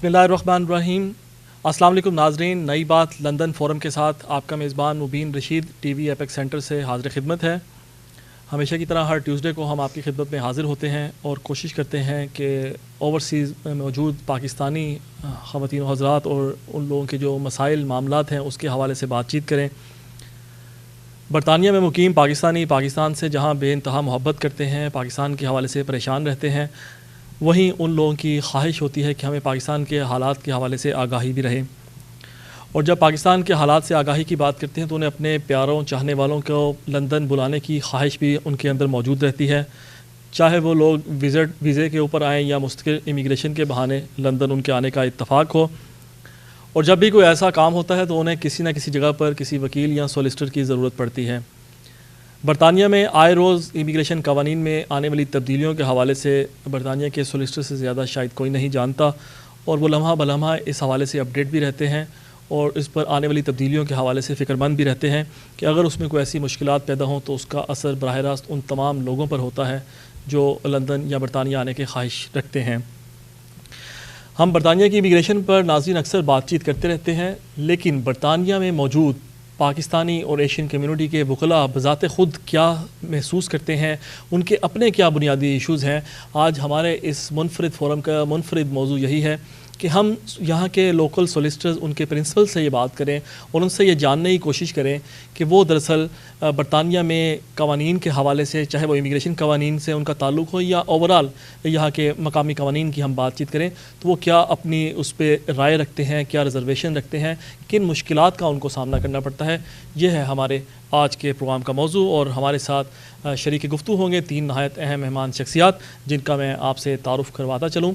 بسم اللہ الرحمن الرحیم. السلام علیکم ناظرین. نئی بات لندن فورم کے ساتھ آپ کا میزبان Mubeen Rashid T V apex centre سے حاضر خدمت ہے. ہمیشہ کی طرح ہر ٹیوزڈے کو ہم آپ کی خدمت میں حاضر ہوتے ہیں اور کوشش کرتے ہیں کہ اوورسیز میں موجود پاکستانی خواتین و حضرات اور ان لوگوں کے جو مسائل معاملات ہیں اس کے حوالے سے بات چیت کریں. برطانیہ میں مقیم پاکستانی پاکستان سے جہاں بے انتہا محبت کرتے ہیں، پاکستان کے حوالے سے پریشان رہتے ہیں، وہیں ان لوگوں کی خواہش ہوتی ہے کہ ہمیں پاکستان کے حالات کے حوالے سے آگاہی بھی رہے. اور جب پاکستان کے حالات سے آگاہی کی بات کرتے ہیں تو انہیں اپنے پیاروں چاہنے والوں کو لندن بلانے کی خواہش بھی ان کے اندر موجود رہتی ہے، چاہے وہ لوگ ویزے کے اوپر آئیں یا مستقل امیگریشن کے بہانے لندن ان کے آنے کا اتفاق ہو. اور جب بھی کوئی ایسا کام ہوتا ہے تو انہیں کسی نہ کسی جگہ پر کسی وکیل یا سولیسٹر کی ضرورت پڑتی ہے. برطانیہ میں آئے روز امیگریشن قوانین میں آنے والی تبدیلیوں کے حوالے سے برطانیہ کے سولیسٹر سے زیادہ شاید کوئی نہیں جانتا، اور وہ لمحہ بلمحہ اس حوالے سے اپڈیٹ بھی رہتے ہیں اور اس پر آنے والی تبدیلیوں کے حوالے سے فکر مند بھی رہتے ہیں کہ اگر اس میں کوئی ایسی مشکلات پیدا ہوں تو اس کا اثر براہ راست ان تمام لوگوں پر ہوتا ہے جو لندن یا برطانیہ آنے کے خواہش رکھتے ہیں. ہم برطانیہ کی امیگریشن پر ناظرین اکثر بات چیت کرتے رہتے ہیں، لیکن برطانیہ میں موجود پاکستانی اور ایشین کمیونٹی کے وکلاء بذات خود کیا محسوس کرتے ہیں، ان کے اپنے کیا بنیادی ایشوز ہیں. آج ہمارے اس منفرد فورم کا منفرد موضوع یہی ہے کہ ہم یہاں کے لوکل سولیسٹرز ان کے پرنسپل سے یہ بات کریں اور ان سے یہ جاننے کی کوشش کریں کہ وہ دراصل برطانیہ میں قوانین کے حوالے سے، چاہے وہ امیگریشن قوانین سے ان کا تعلق ہو یا اوورال یہاں کے مقامی قوانین کی ہم بات چیت کریں، تو وہ کیا اپنی اس پہ رائے رکھتے ہیں، کیا ریزرویشن رکھتے ہیں، کن مشکلات کا ان کو سامنا کرنا پڑتا ہے. یہ ہے ہمارے آج کے پروگرام کا موضوع، اور ہمارے ساتھ شریک گفتگو ہوں گے تین نہایت اہم مہمان شخصیات جن کا میں آپ سے تعارف کرواتا چلوں.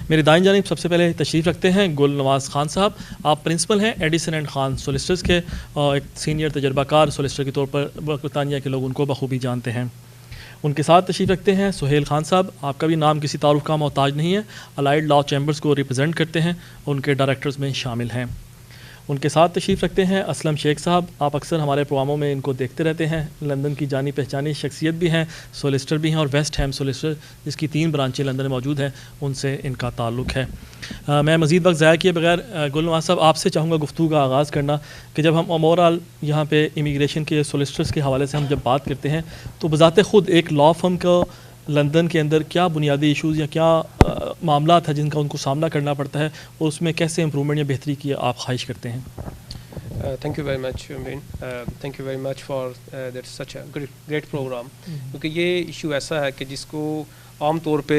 میری دائیں جانب سب سے پہلے تشریف رکھتے ہیں گل نواز خان صاحب. آپ پرنسپل ہیں ایڈیسن اینڈ خان سولیسٹرز کے، اور ایک سینئر تجربہ کار سولیسٹر کے طور پر برطانیہ کے لوگ ان کو بخوبی جانتے ہیں. ان کے ساتھ تشریف رکھتے ہیں سہیل خان صاحب. آپ کا بھی نام کسی تعارف کا محتاج نہیں ہے، الائڈ لاء چیمبرز کو ریپرزینٹ کرتے ہیں، ان کے ڈائریکٹرز میں شامل ہیں. ان کے ساتھ تشریف رکھتے ہیں اسلم شیخ صاحب. آپ اکثر ہمارے پروگراموں میں ان کو دیکھتے رہتے ہیں، لندن کی جانی پہچانی شخصیت بھی ہیں، سولیسٹر بھی ہیں، اور ویسٹ ہیم سولیسٹر جس کی 3 برانچیں لندن میں موجود ہیں ان سے ان کا تعلق ہے. میں مزید وقت ضائع کیے بغیر گل نواز صاحب آپ سے چاہوں گا گفتگو کا آغاز کرنا کہ جب ہم اوورال یہاں پہ امیگریشن کے سولیسٹرز کے حوالے سے ہم جب بات کرتے ہیں تو بذات خود ایک لاء فرم کو لندن کے اندر کیا بنیادی ایشوز یا کیا معاملات ہیں جن کا ان کو سامنا کرنا پڑتا ہے، اور اس میں کیسے امپرومنٹ یا بہتری کی آپ خواہش کرتے ہیں؟ Thank you very much, Amin. Thank you very much for that such a great program. کیونکہ یہ ایشو ایسا ہے کہ جس کو عام طور پہ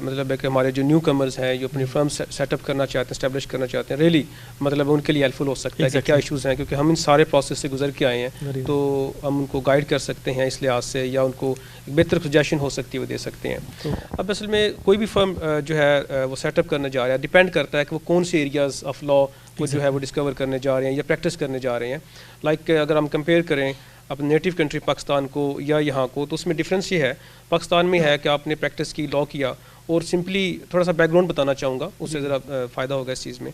مطلب ہے کہ ہمارے جو نیو کمرز ہیں جو اپنی فرم سیٹ اپ کرنا چاہتے ہیں، اسٹیبلش کرنا چاہتے ہیں، ریلی مطلب ان کے لیے ہیلپ فل ہو سکتا ہے کہ کیا ایشوز ہیں، کیونکہ ہم ان سارے پروسیس سے گزر کے آئے ہیں تو ہم ان کو گائیڈ کر سکتے ہیں اس لحاظ سے، یا ان کو ایک بہتر سجیشن ہو سکتی ہے وہ دے سکتے ہیں. اب اصل میں کوئی بھی فرم جو ہے وہ سیٹ اپ کرنے جا رہا ہے، ڈپینڈ کرتا ہے کہ وہ کون سی ایریاز آف لاء وہ جو ہے وہ ڈسکور کرنے جا رہے ہیں یا پریکٹس کرنے جا رہے ہیں. لائک اگر ہم کمپیئر کریں اپنے نیٹیو کنٹری پاکستان کو یا یہاں کو، تو اس میں ڈفرینس یہ ہے پاکستان میں ہے کہ آپ نے پریکٹس کی، لاء کیا، اور سمپلی تھوڑا سا بیک گراؤنڈ بتانا چاہوں گا، اس سے ذرا فائدہ ہوگا اس چیز میں.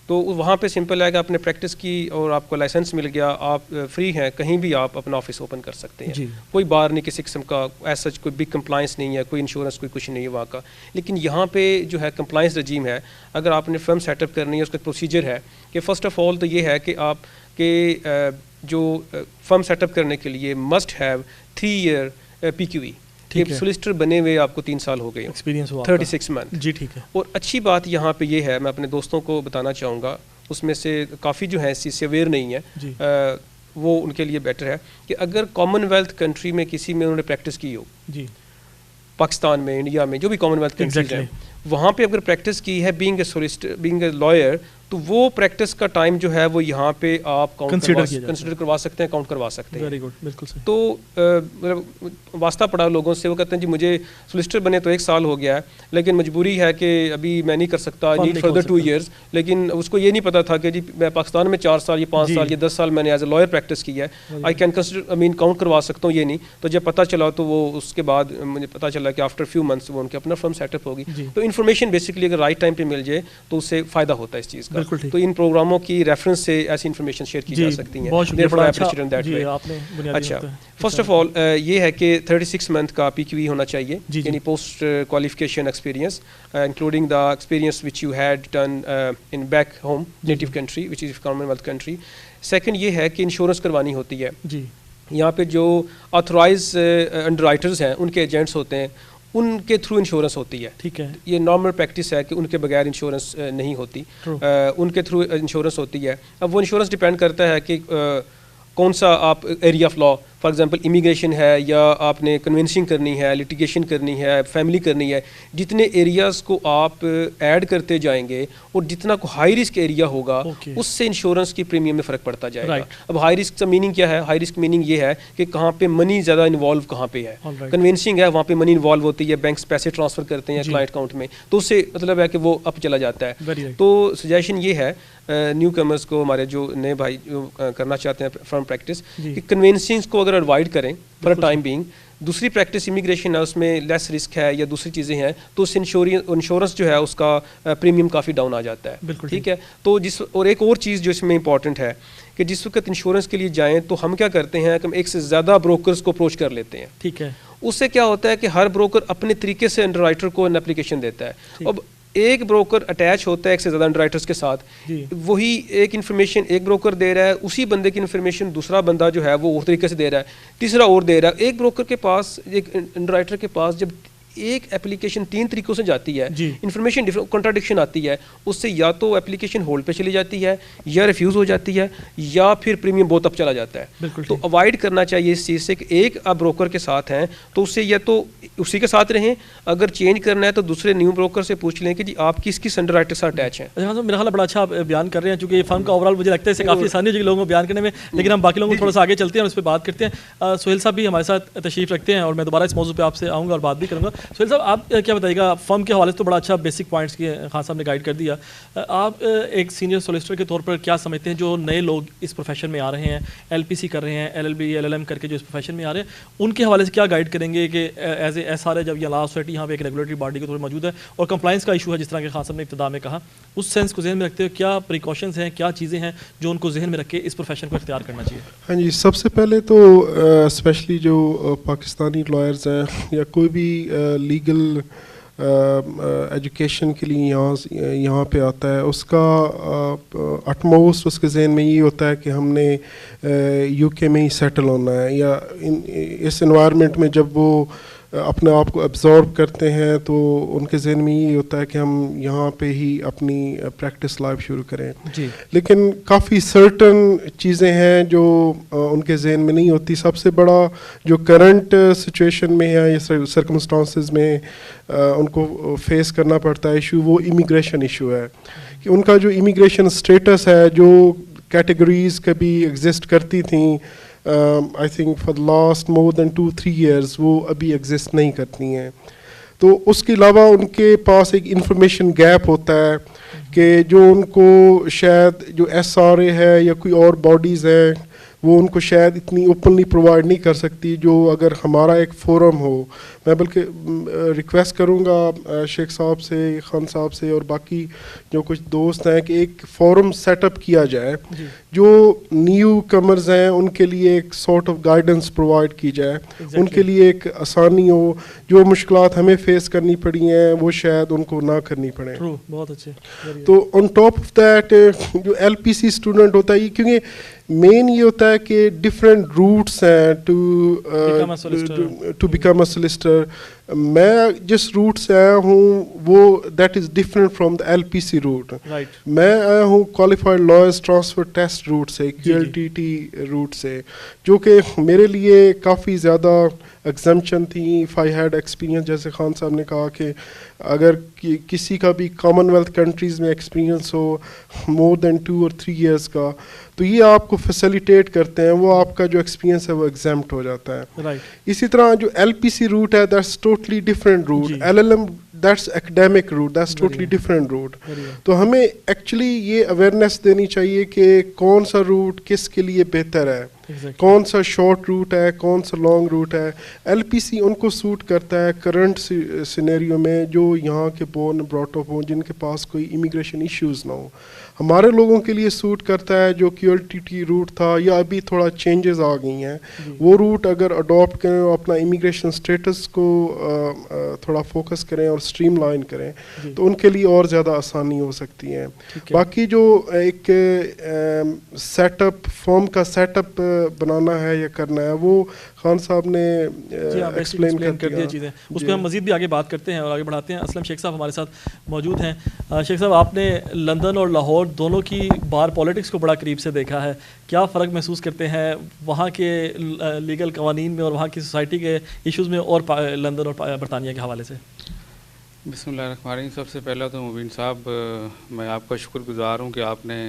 تو وہاں پہ سمپل ہے کہ آپ نے پریکٹس کی اور آپ کو لائسنس مل گیا، آپ فری ہیں، کہیں بھی آپ اپنا آفس اوپن کر سکتے ہیں، کوئی بار نہیں کسی قسم کا، ایسا کوئی بگ کمپلائنس نہیں ہے، کوئی انشورنس کوئی کچھ نہیں ہے وہاں کا. لیکن یہاں پہ جو ہے کمپلائنس رجیم ہے. اگر آپ نے فرم سیٹ اپ کرنی ہے اس کا پروسیجر ہے کہ فرسٹ آف آل تو یہ ہے کہ آپ کے جو فرم سیٹ اپ کرنے کے لیے مسٹ ہیو 3 year PQE. سولیسٹر بنے ہوئے آپ کو 3 سال ہو گئے، ایکسپیرینس 36 month. جی ٹھیک ہے. اور اچھی بات یہاں پہ یہ ہے، میں اپنے دوستوں کو بتانا چاہوں گا، اس میں سے کافی جو ہے اس چیز سے اویئر نہیں ہے، وہ ان کے لیے بیٹر ہے کہ اگر کامن ویلتھ کنٹری میں کسی میں انہوں نے پریکٹس کی ہو، پاکستان میں، انڈیا میں، جو بھی کامن ویلتھ کنٹریز ہیں، وہاں پہ اگر پریکٹس کی ہے being a solicitor, being a lawyer, تو وہ پریکٹس کا ٹائم جو ہے وہ یہاں پہ آپ کنسیڈر کروا سکتے ہیں، کاؤنٹ کروا سکتے ہیں. بالکل صحیح. تو واسطہ پڑا لوگوں سے، وہ کہتے ہیں جی مجھے سولیسٹر بنے تو 1 سال ہو گیا ہے، لیکن مجبوری ہے کہ ابھی میں نہیں کر سکتا، نیڈ فردر 2 years. لیکن اس کو یہ نہیں پتا تھا کہ جی میں پاکستان میں 4 سال یا 5 سال یا 10 سال میں نے ایز اے لائر پریکٹس کی ہے، آئی کین کنسیڈر کاؤنٹ کروا سکتا ہوں، یہ نہیں. تو جب پتہ چلا تو وہ اس کے بعد مجھے پتہ چلا کہ آفٹر فیو منتھس وہ ان کے اپنا فرم سیٹ اپ ہوگی. تو انفارمیشن بیسکلی اگر رائٹ ٹائم پہ مل جائے تو اس سے فائدہ ہوتا ہے اس چیز کا. تو ان پروگراموں کی ریفرنس سے ایسی انفارمیشن شیئر کی جا سکتی ہیں. اچھا, فرسٹ آف آل یہ ہے کہ 36 منتھ کا PQE ہونا چاہیے, یعنی post qualification experience including the experience which you had done in back home native country which is Commonwealth country. Second یہ ہے کہ انشورنس کروانی ہوتی ہے. یہاں پہ جو آتھورائز انڈر رائٹرز ہیں, ان کے ایجنٹس ہوتے ہیں, ان کے تھرو انشورنس ہوتی ہے. ٹھیک ہے, یہ نارمل پریکٹس ہے کہ ان کے بغیر انشورنس نہیں ہوتی, ان کے تھرو انشورنس ہوتی ہے. اب وہ انشورنس ڈپینڈ کرتا ہے کہ کون سا آپ area of law, for example immigration ہے, یا آپ نے کنونسنگ کرنی ہے, لیٹیگیشن کرنی ہے, فیملی کرنی ہے. جتنے ایریاز کو آپ ایڈ کرتے جائیں گے اور جتنا کو ہائی رسک ایریا ہوگا اس سے انشورنس کی پریمیم میں فرق پڑتا جائے گا. اب ہائی رسک کا میننگ کیا ہے؟ ہائی رسک میننگ یہ ہے کہ کہاں پہ منی زیادہ انوالو کہاں پہ ہے. کنونسنگ ہے, وہاں پہ منی انوالو ہوتی ہے, بینکس پیسے ٹرانسفر کرتے ہیں کلائنٹ اکاؤنٹ میں, تو اس سے مطلب ہے کہ وہ اپ چلا جاتا ہے. تو سجیشن یہ ہے نیو کمرز کو, ہمارے جو نئے بھائی جو کرنا چاہتے ہیں فرم پریکٹس, کہ کنونسنگ کو اگر اوائڈ کریں فار ٹائم بینگ. دوسری پریکٹس امیگریشن ہے, اس میں لیس رسک ہے یا دوسری چیزیں ہیں, تو اس انشورنس جو ہے اس کا پریمیم کافی ڈاؤن آ جاتا ہے. ٹھیک ہے, تو اور ایک اور چیز جو اس میں امپورٹنٹ ہے کہ جس وقت انشورنس کے لیے جائیں تو ہم کیا کرتے ہیں کہ ہم ایک سے زیادہ بروکرز کو اپروچ کر لیتے ہیں. ٹھیک ہے, اس سے کیا ہوتا ہے کہ ہر بروکر اپنے طریقے سے انڈر رائٹر کو ان اپلیکیشن دیتا ہے. اب ایک بروکر اٹیچ ہوتا ہے ایک سے زیادہ انڈر رائٹرز کے ساتھ, وہی ایک انفارمیشن ایک بروکر دے رہا ہے, اسی بندے کی انفارمیشن دوسرا بندہ جو ہے وہ اور طریقے سے دے رہا ہے, تیسرا اور دے رہا ہے. ایک بروکر کے پاس, ایک انڈر رائٹر کے پاس جب ایک اپلیکیشن 3 طریقوں سے جاتی ہے, انفارمیشن کنٹراڈکشن آتی ہے, اس سے یا تو اپلیکیشن ہولڈ پہ چلی جاتی ہے, یا ریفیوز ہو جاتی ہے, یا پھر پریمیم بہت اپ چلا جاتا ہے. تو اوائڈ کرنا چاہیے اس چیز سے کہ ایک آپ بروکر کے ساتھ ہیں تو اس سے یا تو اسی کے ساتھ رہیں, اگر چینج کرنا ہے تو دوسرے نیو بروکر سے پوچھ لیں کہ جی آپ کس کس انڈر رائٹر سے اٹیچ ہیں. میرا خیال بڑا اچھا آپ بیان کر رہے ہیں, چونکہ یہ فرم کا اوور آل مجھے لگتا ہے اس سے کافی آسانی ہو جائے گی لوگوں کو بیان کرنے میں, لیکن ہم باقی لوگوں کو تھوڑا سا آگے چلتے ہیں اور اس پہ بات کرتے ہیں. سہیل صاحب بھی ہمارے ساتھ تشریف رکھتے ہیں اور میں دوبارہ اس موضوع پہ آپ سے آؤں گا اور بات بھی کروں گا. سہیل صاحب آپ کیا بتائیے گا, فرم کے حوالے سے تو بڑا اچھا بیسک پوائنٹس کی خان صاحب نے گائیڈ کر دیا, آپ ایک سینئر سولیسٹر کے طور پر کیا سمجھتے ہیں جو نئے لوگ اس پروفیشن میں آ رہے ہیں, LPC کر رہے ہیں, LLB LLM کر کے جو اس پروفیشن میں آ رہے ہیں, ان کے حوالے سے کیا گائیڈ کریں گے کہ ایز اے SRA جب یہ لا سوسائٹی یہاں پہ ایک ریگولیٹری باڈی کے طور پر موجود ہے اور کمپلائنس کا ایشو ہے جس طرح کہ خان صاحب نے ابتدا میں کہا, اس سینس کو ذہن میں رکھتے ہوئے کیا پریکاشنز ہیں, کیا چیزیں ہیں جو ان کو ذہن میں رکھ کے اس پروفیشن کو اختیار کرنا چاہیے؟ ہاں جی, سب سے پہلے تو اسپیشلی جو پاکستانی لائرز ہیں یا کوئی بھی لیگل ایجوکیشن کے لیے یہاں پہ آتا ہے, اس کا اٹموسٹ اس کے ذہن میں یہ ہوتا ہے کہ ہم نے UK میں ہی سیٹل ہونا ہے, یا اس انوائرمنٹ میں جب وہ اپنے آپ کو ایبزارب کرتے ہیں تو ان کے ذہن میں یہ ہوتا ہے کہ ہم یہاں پہ ہی اپنی پریکٹس لائف شروع کریں. لیکن کافی سرٹن چیزیں ہیں جو ان کے ذہن میں نہیں ہوتی. سب سے بڑا جو کرنٹ سچویشن میں ہے یا سرکمسٹانسز میں ان کو فیس کرنا پڑتا ہے ایشو, وہ امیگریشن ایشو ہے کہ ان کا جو امیگریشن اسٹیٹس ہے, جو کیٹیگریز کبھی ایگزسٹ کرتی تھیں I think for last more than 2-3 years, وہ ابھی ایگزسٹ نہیں کرتی ہیں. تو اس کے علاوہ ان کے پاس ایک انفارمیشن گیپ ہوتا ہے کہ جو ان کو شاید جو SRA ہے یا کوئی اور باڈیز ہیں وہ ان کو شاید اتنی اوپنلی پرووائڈ نہیں کر سکتی جو اگر ہمارا ایک فورم ہو. میں بلکہ ریکویسٹ کروں گا شیخ صاحب سے, خان صاحب سے اور باقی جو کچھ دوست ہیں کہ ایک فورم سیٹ اپ کیا جائے جو نیو کمرز ہیں ان کے لیے ایک سارٹ آف گائیڈنس پرووائڈ کی جائے, ان کے لیے ایک آسانی ہو, جو مشکلات ہمیں فیس کرنی پڑی ہیں وہ شاید ان کو نہ کرنی پڑیں. بہت اچھے. تو آن ٹاپ آف دیٹ جو LPC اسٹوڈنٹ ہوتا ہے, کیونکہ مین یہ ہوتا ہے کہ ڈفرینٹ روٹس ہیں ٹو بیکم اے سولسٹر. میں جس روٹ سے آیا ہوں وہ that is different from the LPC route. میں آیا ہوں qualified lawyers transfer test route سے, QLTT روٹ سے, جو کہ میرے لیے کافی زیادہ ایگزمپشن تھی. اف آئی ہیڈ ایکسپیرینس, جیسے خان صاحب نے کہا کہ اگر کسی کا بھی کامن ویلتھ کنٹریز میں ایکسپیرینس ہو مور دین 2 or 3 ایئرس کا, تو یہ آپ کو فیسیلیٹیٹ کرتے ہیں, وہ آپ کا جو ایکسپیرینس ہے وہ ایگزیمپٹ ہو جاتا ہے. اسی طرح جو LPC روٹ ہے that's totally different route, LLM that's academic route, that's totally different route. تو ہمیں ایکچولی یہ اویئرنیس دینی چاہیے کہ کون سا روٹ کس کے لیے بہتر ہے. کون سا شارٹ روٹ ہے, کون سا لانگ روٹ ہے. LPC ان کو سوٹ کرتا ہے کرنٹ سینیریو میں جو یہاں کے بورن براٹ اپ ہوں, جن کے پاس کوئی امیگریشن ایشوز نہ ہوں. ہمارے لوگوں کے لیے سوٹ کرتا ہے جو QLTT روٹ تھا, یا ابھی تھوڑا چینجز آ گئی ہیں, وہ روٹ اگر اڈاپٹ کریں اور اپنا امیگریشن اسٹیٹس کو تھوڑا فوکس کریں اور اسٹریم لائن کریں تو ان کے لیے اور زیادہ آسانی ہو سکتی ہے. باقی جو ایک سیٹ اپ فرم کا سیٹ اپ بنانا ہے یا کرنا ہے وہ خان صاحب نے ایکسپلین کر دیا چیزیں, اس پہ ہم مزید بھی آگے بات کرتے ہیں اور آگے بڑھاتے ہیں. اسلم شیخ صاحب ہمارے ساتھ موجود ہیں. شیخ صاحب, آپ نے لندن اور لاہور دونوں کی بار پالیٹکس کو بڑا قریب سے دیکھا ہے, کیا فرق محسوس کرتے ہیں وہاں کے لیگل قوانین میں اور وہاں کی سوسائٹی کے ایشوز میں اور لندن اور برطانیہ کے حوالے سے؟ بسم اللہ الرحمن الرحیم. سب سے پہلا تو مبین صاحب میں آپ کا شکر گزار ہوں کہ آپ نے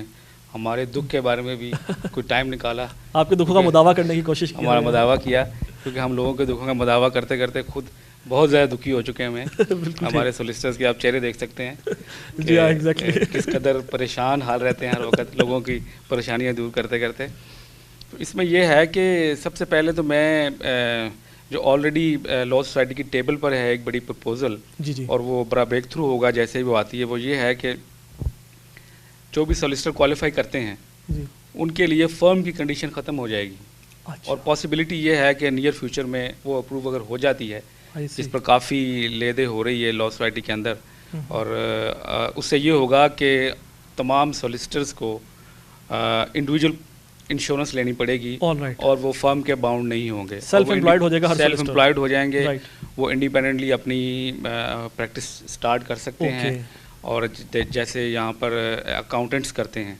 ہمارے دکھ کے بارے میں بھی کوئی ٹائم نکالا, آپ کے دکھوں کا مداوع کرنے کی کوشش کی, ہمارا مداوع کیا, کیونکہ ہم لوگوں کے دکھوں کا مداوع کرتے کرتے خود بہت زیادہ دکھی ہو چکے ہیں. ہمارے سولیسٹرز کے آپ چہرے دیکھ سکتے ہیں جی ہاں ایگزیکٹلی کس قدر پریشان حال رہتے ہیں ہر وقت لوگوں کی پریشانیاں دور کرتے کرتے. تو اس میں یہ ہے کہ سب سے پہلے تو میں جو آلریڈی لا سوسائٹی کی ٹیبل پر ہے ایک بڑی پرپوزل, اور وہ بڑا بریک تھرو ہوگا جیسے ہی وہ آتی ہے, وہ یہ ہے کہ جو بھی سولیسٹر کوالیفائی کرتے ہیں ان کے لیے فرم کی کنڈیشن ختم ہو جائے گی. اور پاسبلٹی یہ ہے کہ نیئر فیوچر میں وہ اپروو اگر ہو جاتی ہے, جس پر کافی لیدے ہو رہی ہے لا سوسائٹی کے اندر, اور اس سے یہ ہوگا کہ تمام سولیسٹرز کو انڈیویجول انشورنس لینی پڑے گی, اور وہ فرم کے باؤنڈ نہیں ہوں گے, سیلف امپلائڈ ہو جائے گا, سیلف امپلائڈ ہو جائیں گے, وہ انڈیپینڈنٹلی اپنی پریکٹس اسٹارٹ کر سکتے ہیں. اور جیسے یہاں پر اکاؤنٹنٹس کرتے ہیں,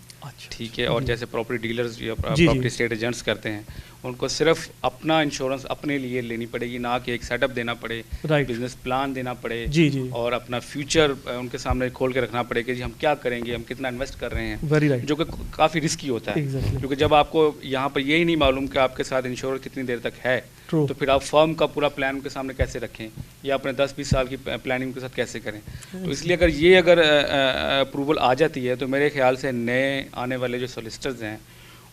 ٹھیک ہے, اور جیسے پراپرٹی ڈیلرز یا پراپرٹی اسٹیٹ ایجنٹس کرتے ہیں, ان کو صرف اپنا انشورنس اپنے لیے لینی پڑے گی, نہ کہ ایک سیٹ اپ دینا پڑے, بزنس پلان دینا پڑے, اور اپنا فیوچر ان کے سامنے کھول کے رکھنا پڑے کہ جی ہم کیا کریں گے, ہم کتنا انویسٹ کر رہے ہیں, جو کہ کافی رسکی ہوتا ہے. کیونکہ جب آپ کو یہاں پر یہی نہیں معلوم کہ آپ کے ساتھ انشورر کتنی دیر تک ہے, تو پھر آپ فرم کا پورا پلان ان کے سامنے کیسے رکھیں, یا اپنے 10-20 سال کی پلاننگ کے ساتھ کیسے کریں. تو اس لیے اگر اپروول آ جاتی ہے تو میرے خیال سے نئے آنے والے جو سولیسٹرز ہیں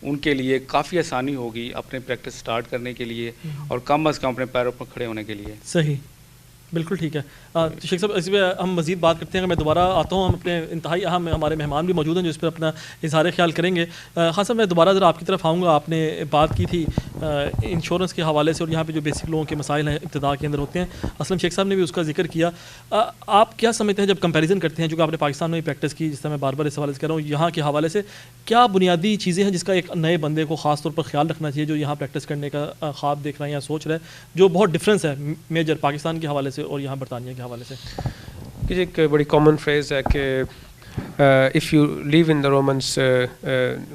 ان کے لیے کافی آسانی ہوگی اپنے پریکٹس سٹارٹ کرنے کے لیے, اور کم از کم اپنے پیروں پر کھڑے ہونے کے لیے. صحیح, بالکل ٹھیک ہے. شیخ صاحب اس پہ ہم مزید بات کرتے ہیں, میں دوبارہ آتا ہوں, ہم اپنے انتہائی اہم ہمارے مہمان بھی موجود ہیں جو اس پر اپنا اظہار خیال کریں گے. خان صاحب میں دوبارہ ذرا آپ کی طرف آؤں گا. آپ نے بات کی تھی انشورنس کے حوالے سے اور یہاں پہ جو بیسک لوگوں کے مسائل ہیں ابتدا کے اندر ہوتے ہیں, اسلم شیخ صاحب نے بھی اس کا ذکر کیا. آپ کیا سمجھتے ہیں جب کمپیریزن کرتے ہیں, جو کہ آپ نے پاکستان میں بھی پریکٹس کی, جس طرح میں بار بار اس حوالے سے کہہ رہا ہوں, یہاں کے حوالے سے کیا بنیادی چیزیں ہیں جس کا ایک نئے بندے کو خاص طور پر خیال رکھنا چاہیے جو یہاں پریکٹس کرنے کا خواب دیکھ رہا ہے یا سوچ رہا ہے, جو بہت ڈفرینس ہے میجر پاکستان کے حوالے سے اور یہاں برطانیہ کے حوالے سے؟ کہ ایک بڑی کامن فریز ہے کہ if you live in the Romans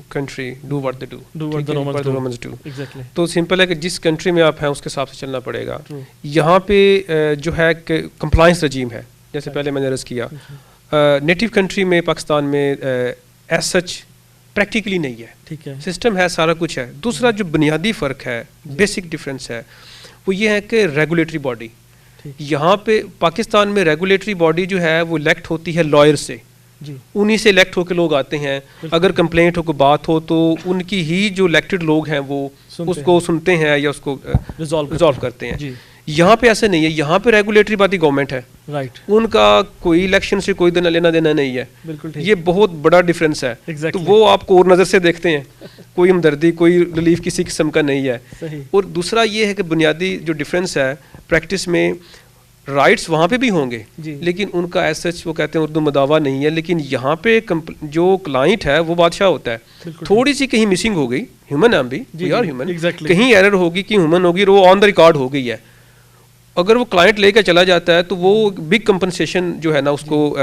country, do what they do. Do what the Romans do. Exactly. تو سمپل ہے کہ جس کنٹری میں آپ ہیں اس کے حساب سے چلنا پڑے گا. یہاں پہ جو ہے کہ کمپلائنس رجیم ہے, جیسے پہلے میں نے عرض کیا. نیٹو کنٹری میں پاکستان میں ایز سچ پریکٹیکلی نہیں ہے, ٹھیک ہے, سسٹم ہے, سارا کچھ ہے. دوسرا جو بنیادی فرق ہے, بیسک ڈفرینس ہے, وہ یہ ہے کہ ریگولیٹری باڈی. یہاں پہ پاکستان میں ریگولیٹری باڈی جو ہے وہ الیکٹ ہوتی ہے لائر سے, انہی سے الیکٹ ہو کے لوگ آتے ہیں. اگر کمپلینٹ ہو کوئی بات ہو تو ان کی ہی جو الیکٹڈ لوگ ہیں وہ اس کو سنتے ہیں یا اس کو ریزالو کرتے ہیں. یہاں پہ ایسے نہیں ہے, یہاں پہ ریگولیٹری باڈی گورنمنٹ ہے, ان کا کوئی الیکشن سے کوئی لینا دینا نہیں ہے. یہ بہت بڑا ڈفرینس ہے. تو وہ آپ کو اور نظر سے دیکھتے ہیں, کوئی ہمدردی کوئی ریلیف کسی قسم کا نہیں ہے. اور دوسرا یہ ہے کہ بنیادی جو ڈفرینس ہے پریکٹس میں, رائٹس وہاں پہ بھی ہوں گے لیکن ان کا ایز سچ وہ کہتے ہیں اردو مداوع نہیں ہے. لیکن یہاں پہ جو کلائنٹ ہے وہ بادشاہ ہوتا ہے. تھوڑی سی کہیں مسنگ ہو گئی, ہیومن ہم بھی, وی آر ہیومن, کہیں ایرر ہوگی کہ ہیومن ہوگی, وہ آن دا ریکارڈ ہو گئی ہے. اگر وہ کلائنٹ لے کے چلا جاتا ہے تو وہ بگ کمپنسیشن جو ہے نا اس کو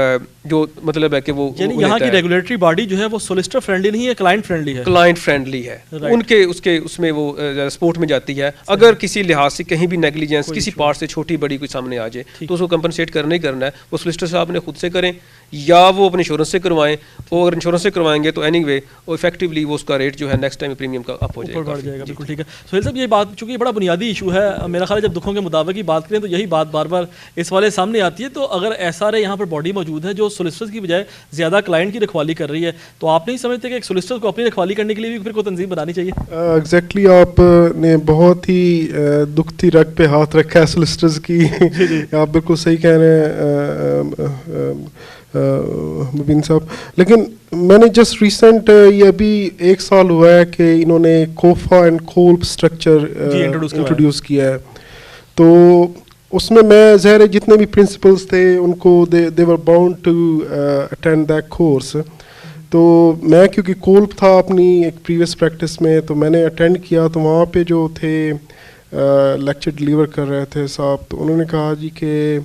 جو مطلب ہے کہ وہ یعنی یہاں کی ریگولیٹری باڈی جو ہے وہ سولسٹر فرینڈلی نہیں ہے, کلائنٹ فرینڈلی ہے. کلائنٹ فرینڈلی ہے, ان کے اس میں وہ سپورٹ میں جاتی ہے. اگر کسی لحاظ سے کہیں بھی نیگلیجنس کسی پارٹ سے چھوٹی بڑی کوئی سامنے آ جائے تو اس کو کمپنسیٹ کرنا ہی کرنا ہے. وہ سولسٹر صاحب نے خود سے کریں یا وہ اپنے انشورنس سے کروائیں. وہ اگر انشورنس سے کروائیں گے تو اینی وے وہ افیکٹولی وہ اس کا ریٹ جو ہے نیکسٹ ٹائم پریمیم کا اپ ہو جائے گا, بڑھ جائے گا. بالکل ٹھیک ہے سہیل صاحب, یہ بات چونکہ یہ بڑا بنیادی ایشو ہے میرا خیال ہے, جب دکھوں کے مطابق کی بات کریں تو یہی بات بار بار اس والے سامنے آتی ہے. تو اگر ایس آر اے یہاں پر باڈی موجود ہے جو سولسٹرز کی بجائے زیادہ کلائنٹ کی رکھوالی کر رہی ہے, تو آپ نہیں سمجھتے کہ ایک سولسٹر کو اپنی رکھوالی کرنے کے لیے بھی پھر کوئی تنظیم بنانی چاہیے؟ ایگزیکٹلی آپ نے بہت ہی دکھتی رگ پہ ہاتھ رکھا ہے سولسٹرز کی. آپ بالکل صحیح کہہ رہے ہیں مبین صاحب. لیکن میں نے جسٹ ریسنٹ یہ ابھی 1 سال ہوا ہے کہ انہوں نے کوفا اینڈ کولپ اسٹرکچر انٹروڈیوس کیا ہے. تو اس میں ظاہر ہے جتنے بھی پرنسپلس تھے ان کو they were bound to attend that course. تو میں کیونکہ کولپ تھا اپنی ایک پریویس پریکٹس میں, تو میں نے اٹینڈ کیا. تو وہاں پہ جو تھے لیکچر ڈلیور کر رہے تھے صاحب, تو انہوں نے کہا جی کہ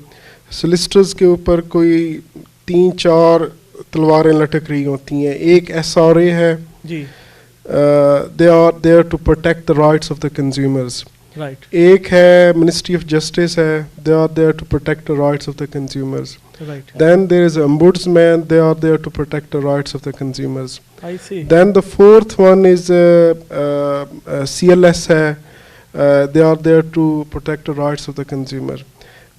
سولسٹرز کے اوپر کوئی 3-4 تلواریں لٹک رہی ہوتی ہیں. ایک ایس آر اے ہے جی, they are there to protect the rights of the consumers. Right. ایک ہے منسٹری آف جسٹس ہے, they are there to protect the rights of the consumers. Right. Then there is ombudsman, they are there to protect the rights of the consumers. I see. Then the fourth one is CLS hai, they are there to protect the rights of the consumer.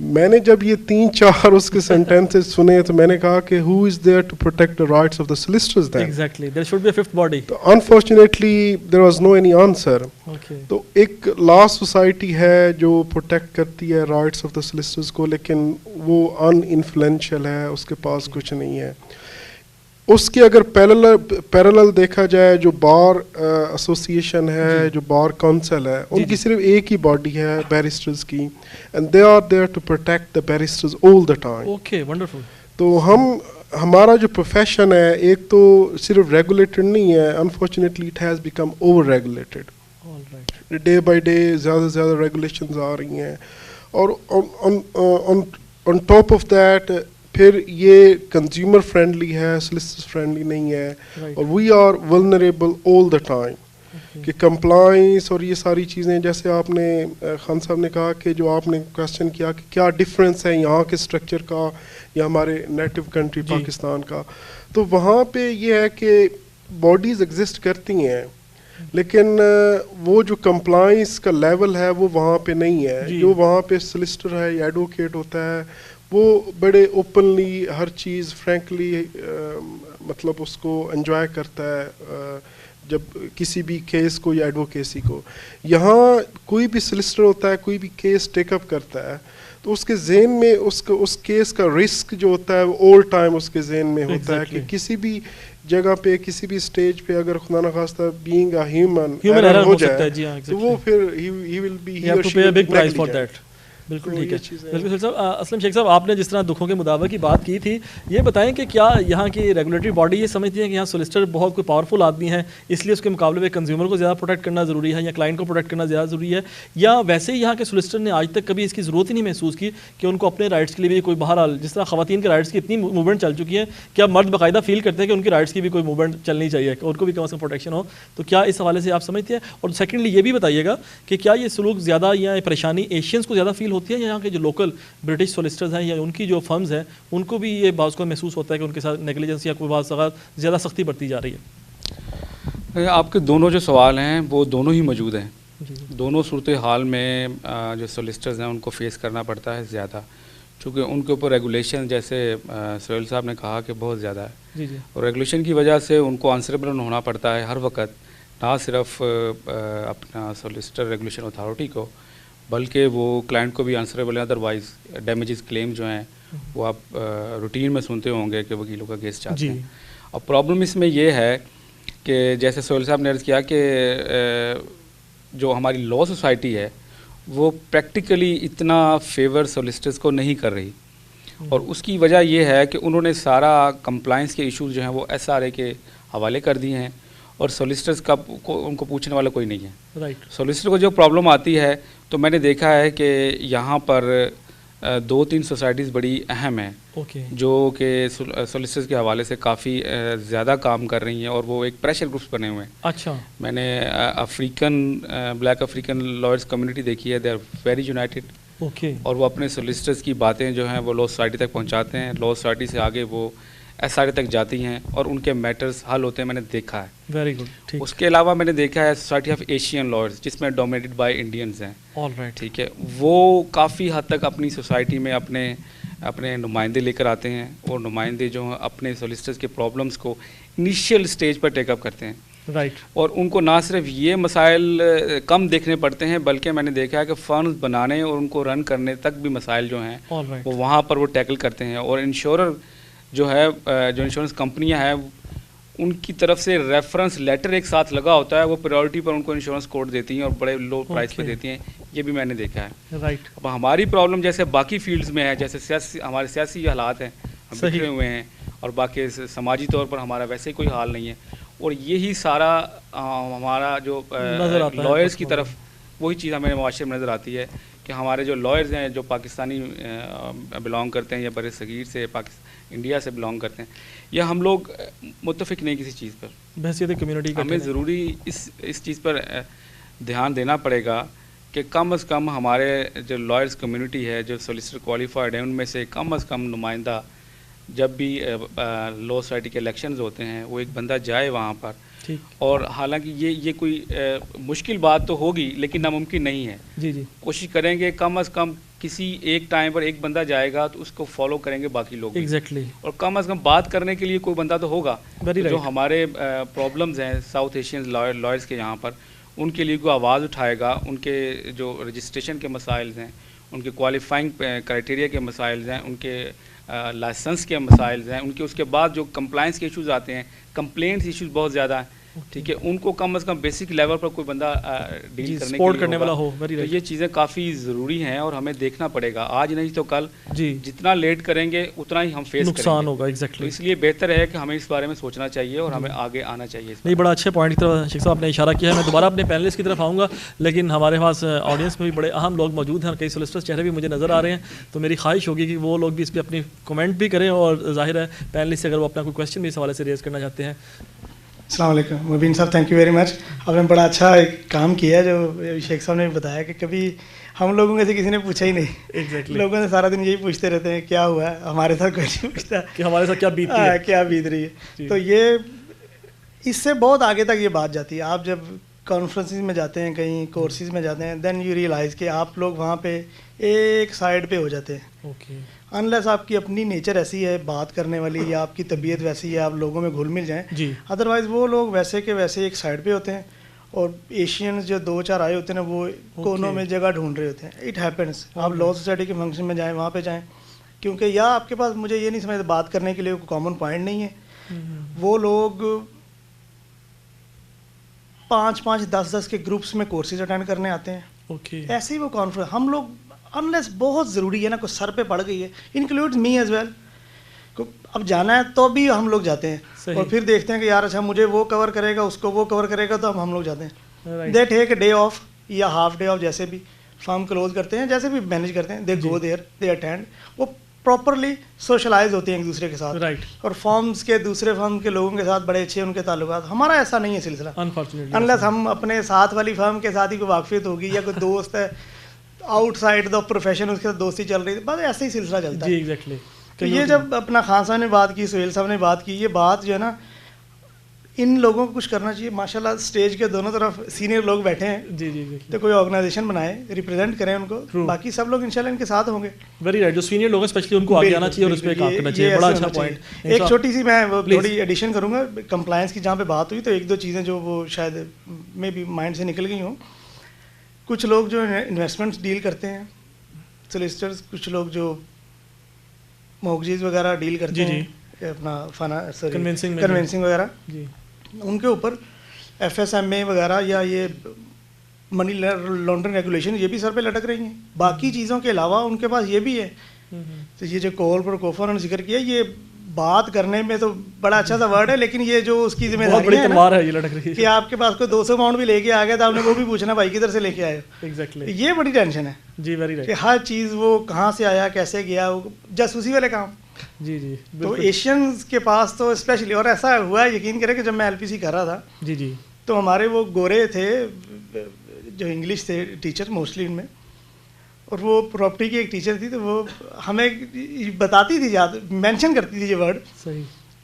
میں نے جب یہ 3-4 اس کے sentences سنے تو میں نے کہا کہ who is there to protect the rights of the solicitors then? Exactly. There should be a fifth body. تو unfortunately there was no any answer. Okay. تو ایک لا سوسائٹی ہے جو پروٹیکٹ کرتی ہے رائٹس آف دا سولسٹرز کو, لیکن وہ ان انفلوئنشیل ہے, اس کے پاس کچھ نہیں ہے. اس کے اگر پیرالل دیکھا جائے جو بار ایسوسیشن ہے, جو بار کونسل ہے, ان کی صرف ایک ہی باڈی ہے بیرسٹرز کی, and they are there to protect the barristers all the time. Okay, wonderful. تو ہمارا جو پروفیشن ہے ایک تو صرف ریگولیٹڈ نہیں ہے, unfortunately it has become over regulated. Day by day زیادہ سے زیادہ ریگولیشنز آ رہی ہیں, اور آن ٹاپ آف دیٹ پھر یہ کنزیومر فرینڈلی ہے, سولسٹر فرینڈلی نہیں ہے, اور we are vulnerable all the time کہ کمپلائنس اور یہ ساری چیزیں. جیسے آپ نے خان صاحب نے کہا کہ جو آپ نے کویسچن کیا کہ کیا ڈفرینس ہے یہاں کے اسٹرکچر کا یا ہمارے نیٹو کنٹری پاکستان کا, تو وہاں پہ یہ ہے کہ باڈیز ایگزسٹ کرتی ہیں, لیکن وہ جو کمپلائنس کا لیول ہے وہ وہاں پہ نہیں ہے. جو وہاں پہ سولسٹر ہے یا ایڈوکیٹ ہوتا ہے وہ بڑے اوپنلی ہر چیز فرینکلی مطلب اس کو انجوائے کرتا ہے جب کسی بھی کیس کو یا ایڈوکیسی کو. یہاں کوئی بھی سولسٹر ہوتا ہے, کوئی بھی کیس ٹیک اپ کرتا ہے, تو اس کے ذہن میں اس کیس کا رسک جو ہوتا ہے وہ آل ٹائم اس کے ذہن میں ہوتا ہے کہ کسی بھی جگہ پہ کسی بھی اسٹیج پہ اگر خدا نخواستہ بینگ اے ہیومن ایرر ہو جائے تو وہ پھر ہی ول بی بالکل ٹھیک ہے. بالکل صاحب, اسلم شیخ صاحب, آپ نے جس طرح دکھوں کے مطابق کی بات کی تھی, یہ بتائیں کہ کیا یہاں کی ریگولیٹری باڈی یہ سمجھتی ہے کہ یہاں سولسٹر بہت کوئی پاورفل آدمی ہے, اس لیے اس کے مقابلے میں کنزیومر کو زیادہ پروٹیکٹ کرنا ضروری ہے یا کلائنٹ کو پروٹیکٹ کرنا زیادہ ضروری ہے, یا ویسے ہی یہاں کے سولسٹر نے آج تک کبھی اس کی ضرورت ہی نہیں محسوس کی کہ ان کو اپنے رائٹس کے لیے بھی کوئی بہرحال, جس طرح خواتین کے رائٹس کی اتنی موومنٹ چل چکی ہے, کیا مرد باقاعدہ فیل کرتے ہیں کہ ان کی رائٹس کی بھی کوئی موومنٹ چلنی چاہیے, کہ ان کو بھی کم از کم پروٹیکشن ہو؟ تو کیا اس حوالے سے آپ سمجھتے ہیں؟ اور سیکنڈلی یہ بھی بتائیے گا کہ کیا یہ سلوک زیادہ یا پریشانی ایشینس کو زیادہ فیل ہوتی ہے, یا یہاں کے جو لوکل برٹش سولسٹرز ہیں یا ان کی جو فرمز ہیں ان کو بھی یہ بعض کو محسوس ہوتا ہے کہ ان کے ساتھ نیگلیجنس یا کوئی بعض زیادہ سختی برتی جا رہی ہے؟ آپ کے دونوں جو سوال ہیں وہ دونوں ہی موجود ہیں. دونوں صورتحال میں جو سولسٹرز ہیں ان کو فیس کرنا پڑتا ہے زیادہ, چونکہ ان کے اوپر ریگولیشن جیسے سہیل صاحب نے کہا کہ بہت زیادہ ہے, اور ریگولیشن کی وجہ سے ان کو آنسریبل ہونا پڑتا ہے ہر وقت, نہ صرف اپنا سولسٹر ریگولیشن اتھارٹی کو بلکہ وہ کلائنٹ کو بھی آنسریبل ہے. ادروائز ڈیمیجز کلیم جو ہیں وہ آپ روٹین میں سنتے ہوں گے کہ وکیلوں کا کیس چاہتے ہیں. اب پرابلم اس میں یہ ہے کہ جیسے سہیل صاحب نے عرض کیا کہ جو ہماری لا سوسائٹی ہے وہ پریکٹیکلی اتنا فیور سولسٹرز کو نہیں کر رہی, اور اس کی وجہ یہ ہے کہ انہوں نے سارا کمپلائنس کے ایشوز جو ہیں وہ ایس آر اے کے حوالے کر دیے ہیں, اور سولسٹرز کا ان کو پوچھنے والا کوئی نہیں ہے. سولسٹر کو جو پرابلم آتی ہے تو میں نے دیکھا ہے کہ یہاں پر 2-3 سوسائٹیز بڑی اہم ہیں جو کہ سولسٹرز کے حوالے سے کافی زیادہ کام کر رہی ہیں, اور وہ ایک پریشر گروپس بنے ہوئے ہیں. اچھا, میں نے بلیک افریقن لائرز کمیونٹی دیکھی ہے, دے آر ویری یونائٹیڈ, اور وہ اپنے سولسٹرز کی باتیں جو ہیں وہ لا سوسائٹی تک پہنچاتے ہیں. لا سوسائٹی سے آگے وہ SRA تک جاتی ہیں اور ان کے میٹرز حل ہوتے ہیں, میں نے دیکھا ہے. Very good. اس کے علاوہ میں نے دیکھا ہے سوسائٹی آف ایشین لائرز جس میں ڈومینیٹڈ بائی انڈینز ہیں. ٹھیک ہے, وہ کافی حد تک اپنی سوسائٹی میں اپنے نمائندے لے کر آتے ہیں, اور نمائندے جو ہیں اپنے سولیسٹرز کے پرابلمس کو انیشیل سٹیج پر ٹیک اپ کرتے ہیں. رائٹ. اور ان کو نہ صرف یہ مسائل کم دیکھنے پڑتے ہیں, بلکہ میں نے دیکھا ہے کہ فنڈز بنانے اور ان کو رن کرنے تک بھی مسائل جو ہیں وہ وہاں پر وہ ٹیکل کرتے ہیں. اور انشورر جو ہے, جو انشورنس کمپنیاں ہیں, ان کی طرف سے ریفرنس لیٹر ایک ساتھ لگا ہوتا ہے, وہ پریورٹی پر ان کو انشورنس کوٹ دیتی ہیں اور بڑے لو پرائز پہ دیتی ہیں. یہ بھی میں نے دیکھا ہے. رائٹ. اب ہماری پرابلم جیسے باقی فیلڈز میں ہے, جیسے ہمارے سیاسی حالات ہیں, ہم بکھرے ہوئے ہیں, اور باقی سماجی طور پر ہمارا ویسے کوئی حال نہیں ہے. اور یہی سارا ہمارا جو لائرز کی طرف وہی چیز ہمیں معاشرے میں نظر آتی ہے کہ ہمارے جو لائرز ہیں جو پاکستانی بلانگ کرتے ہیں یا بر صغیر سے انڈیا سے بلانگ کرتے ہیں, یا ہم لوگ متفق نہیں کسی چیز پر بحیثیت کمیونٹی. ہمیں ضروری اس چیز پر دھیان دینا پڑے گا کہ کم از کم ہمارے جو لائرز کمیونٹی ہے, جو سولیسٹر کوالیفائڈ ہیں, ان میں سے کم از کم نمائندہ جب بھی لو سوسائٹی کے الیکشنز ہوتے ہیں وہ ایک بندہ جائے وہاں پر. اور حالانکہ یہ کوئی مشکل بات تو ہوگی لیکن ناممکن نہیں ہے. جی. کوشش کریں گے کم از کم کسی ایک ٹائم پر ایک بندہ جائے گا تو اس کو فالو کریں گے باقی لوگ. ایگزیکٹلی. اور کم از کم بات کرنے کے لیے کوئی بندہ تو ہوگا. جو ہمارے پرابلمز ہیں ساؤتھ ایشین لائرز کے یہاں پر, ان کے لیے کوئی آواز اٹھائے گا. ان کے جو رجسٹریشن کے مسائل ہیں, ان کے کوالیفائنگ کرائٹیریا کے مسائل ہیں, ان کے لائسنس کے مسائل ہیں, ان کے اس کے بعد جو کمپلائنس کے ایشوز آتے ہیں, کمپلینٹس ایشوز بہت زیادہ ہیں. ٹھیک ہے, ان کو کم از کم بیسک لیول پر کوئی بندہ ڈیل کرنے والا ہو. تو یہ چیزیں کافی ضروری ہیں اور ہمیں دیکھنا پڑے گا, آج نہیں تو کل. جتنا لیٹ کریں گے اتنا ہی ہم فیس نقصان ہوگا. تو اس لیے بہتر ہے کہ ہمیں اس بارے میں سوچنا چاہیے اور ہمیں آگے آنا چاہیے. نہیں, بڑا اچھے پوائنٹ کی طرف شیخ صاحب آپ نے اشارہ کیا ہے. میں دوبارہ اپنے پینلسٹ کی طرف آؤں گا, لیکن ہمارے پاس آڈینس میں بھی بڑے اہم لوگ موجود ہیں اور کئی سولسٹرز چہرے بھی مجھے نظر آ رہے ہیں, تو میری خواہش ہوگی کہ وہ لوگ بھی اس پہ اپنی کمنٹ بھی کریں, اور ظاہر ہے پینلسٹ سے اگر وہ اپنا کوئی کویشچن بھی اس حوالے سے ریز کرنا چاہتے ہیں. السلام علیکم مبین صاحب, تھینک یو ویری مچ. آپ نے بڑا اچھا ایک کام کیا جو شیخ صاحب نے بتایا کہ کبھی ہم لوگوں میں سے کسی نے پوچھا ہی نہیں. لوگوں نے سارا دن یہی پوچھتے رہتے ہیں کیا ہوا ہے, ہمارے ساتھ کوئی نہیں پوچھتا کہ ہمارے ساتھ کیا بیت رہی ہے. تو یہ اس سے بہت آگے تک یہ بات جاتی ہے. آپ جب کانفرنسز میں جاتے ہیں, کہیں کورسز میں جاتے ہیں, دین یو ریئلائز کہ آپ لوگ وہاں پہ ایک سائڈ پہ ہو جاتے ہیں. انلیس آپ کی اپنی نیچر ایسی ہے بات کرنے والی, یا آپ کی طبیعت ویسی ہے, آپ لوگوں میں گھل مل جائیں. ادروائز وہ لوگ ویسے کے ویسے ایک سائڈ پہ ہوتے ہیں, اور ایشینز جو 2-4 آئے ہوتے ہیں نا وہ کونوں میں جگہ ڈھونڈ رہے ہوتے ہیں. It happens. آپ لا سوسائٹی کے فنکشن میں جائیں, وہاں پہ جائیں, کیونکہ یا آپ کے پاس, مجھے یہ نہیں سمجھتا, بات کرنے کے لیے کوئی کامن پوائنٹ نہیں ہے. وہ لوگ 5-5, 10-10 کے گروپس میں کورسز اٹینڈ کرنے آتے ہیں. ایسے ہی وہ کانفرنس ہم لوگ انلیس بہت ضروری ہے نا, کوئی سر پہ پڑ گئی ہے, انکلوڈ می ایز ویل, اب جانا ہے تو بھی ہم لوگ جاتے ہیں, اور پھر دیکھتے ہیں کہ یار اچھا مجھے وہ کور کرے گا, اس کو وہ کور کرے گا, تو ہم لوگ جاتے ہیں. دے ٹیک اے ڈے آف یا ہاف ڈے آف, جیسے بھی فارم کلوز کرتے ہیں, جیسے بھی مینیج کرتے ہیں, دے گو دیئر, دے اٹینڈ. وہ پراپرلی سوشلائز ہوتے ہیں ایک دوسرے کے ساتھ, اور فارمز کے دوسرے فارم کے لوگوں کے ساتھ بڑے اچھے ان کے تعلقات. ہمارا ایسا نہیں ہے سلسلہ, انلیس ہم اپنے ساتھ والی فارم کے ساتھ ہی کوئی واقفیت ہوگی, یا کوئی دوست ہے آؤٹ سائڈ دا پروفیشن, اس کے ساتھ دوستی چل رہی ہے, بس ایسے ہی سلسلہ چلتا ہے. ایگزیکٹلی. تو یہ جب اپنا خان صاحب نے بات کی, سہیل صاحب نے بات کی, یہ بات جو ہے نا ان لوگوں کو کچھ کرنا چاہیے. ماشاء اللہ اسٹیج کے دونوں طرف سینئر لوگ بیٹھے ہیں, تو کوئی آرگنائزیشن بنائے, ریپرزینٹ کریں ان کو, باقی سب لوگ انشاءاللہ ان کے ساتھ ہوں گے. Very right. جو سینئر لوگ ہیں اسپیشلی ان کو آگے آنا چاہیے اور اس پہ کام کرنا چاہیے. بڑا اچھا پوائنٹ. ایک چھوٹی سی میں تھوڑی ایڈیشن کروں گا, کمپلائنس کی جہاں پہ بات ہوئی, تو 1-2 چیزیں جو وہ شاید میں بھی مائنڈ سے نکل گئی ہوں. کچھ لوگ جو انویسٹمنٹس ڈیل کرتے ہیں, سولیسٹرز, کچھ لوگ جو موگجیز وغیرہ ڈیل کرتے ہیں, اپنا کنوینسنگ وغیرہ, ان کے اوپر FSMA وغیرہ یا یہ منی لانڈرنگ ریگولیشن یہ بھی سر پہ لٹک رہی ہیں. باقی چیزوں کے علاوہ ان کے پاس یہ بھی ہے. تو یہ جو کول پر کوفر نے ذکر کیا, یہ بات کرنے میں تو بڑا اچھا سا ورڈ ہے, لیکن یہ جو اس کی ذمہ داری ہے کہ آپ کے پاس کوئی 200 پاؤنڈ بھی لے کے آ گیا تو آپ نے وہ بھی پوچھنا بھائی کدھر سے لے کے آئے. ایگزیکٹلی. یہ بڑی ٹینشن ہے. جی ویری رائٹ. کہ ہر چیز وہ کہاں سے آیا, کیسے گیا, جاسوسی والے کام. جی جی. تو ایشینز کے پاس تو اسپیشلی, اور ایسا ہوا ہے یقین کریں کہ جب میں LPC کر رہا تھا, تو ہمارے وہ گورے تھے جو انگلش تھے ٹیچر موسٹلی ان میں, اور وہ پراپرٹی کی ایک ٹیچر تھی, تو وہ ہمیں بتاتی تھی, یاد مینشن کرتی تھی یہ ورڈ,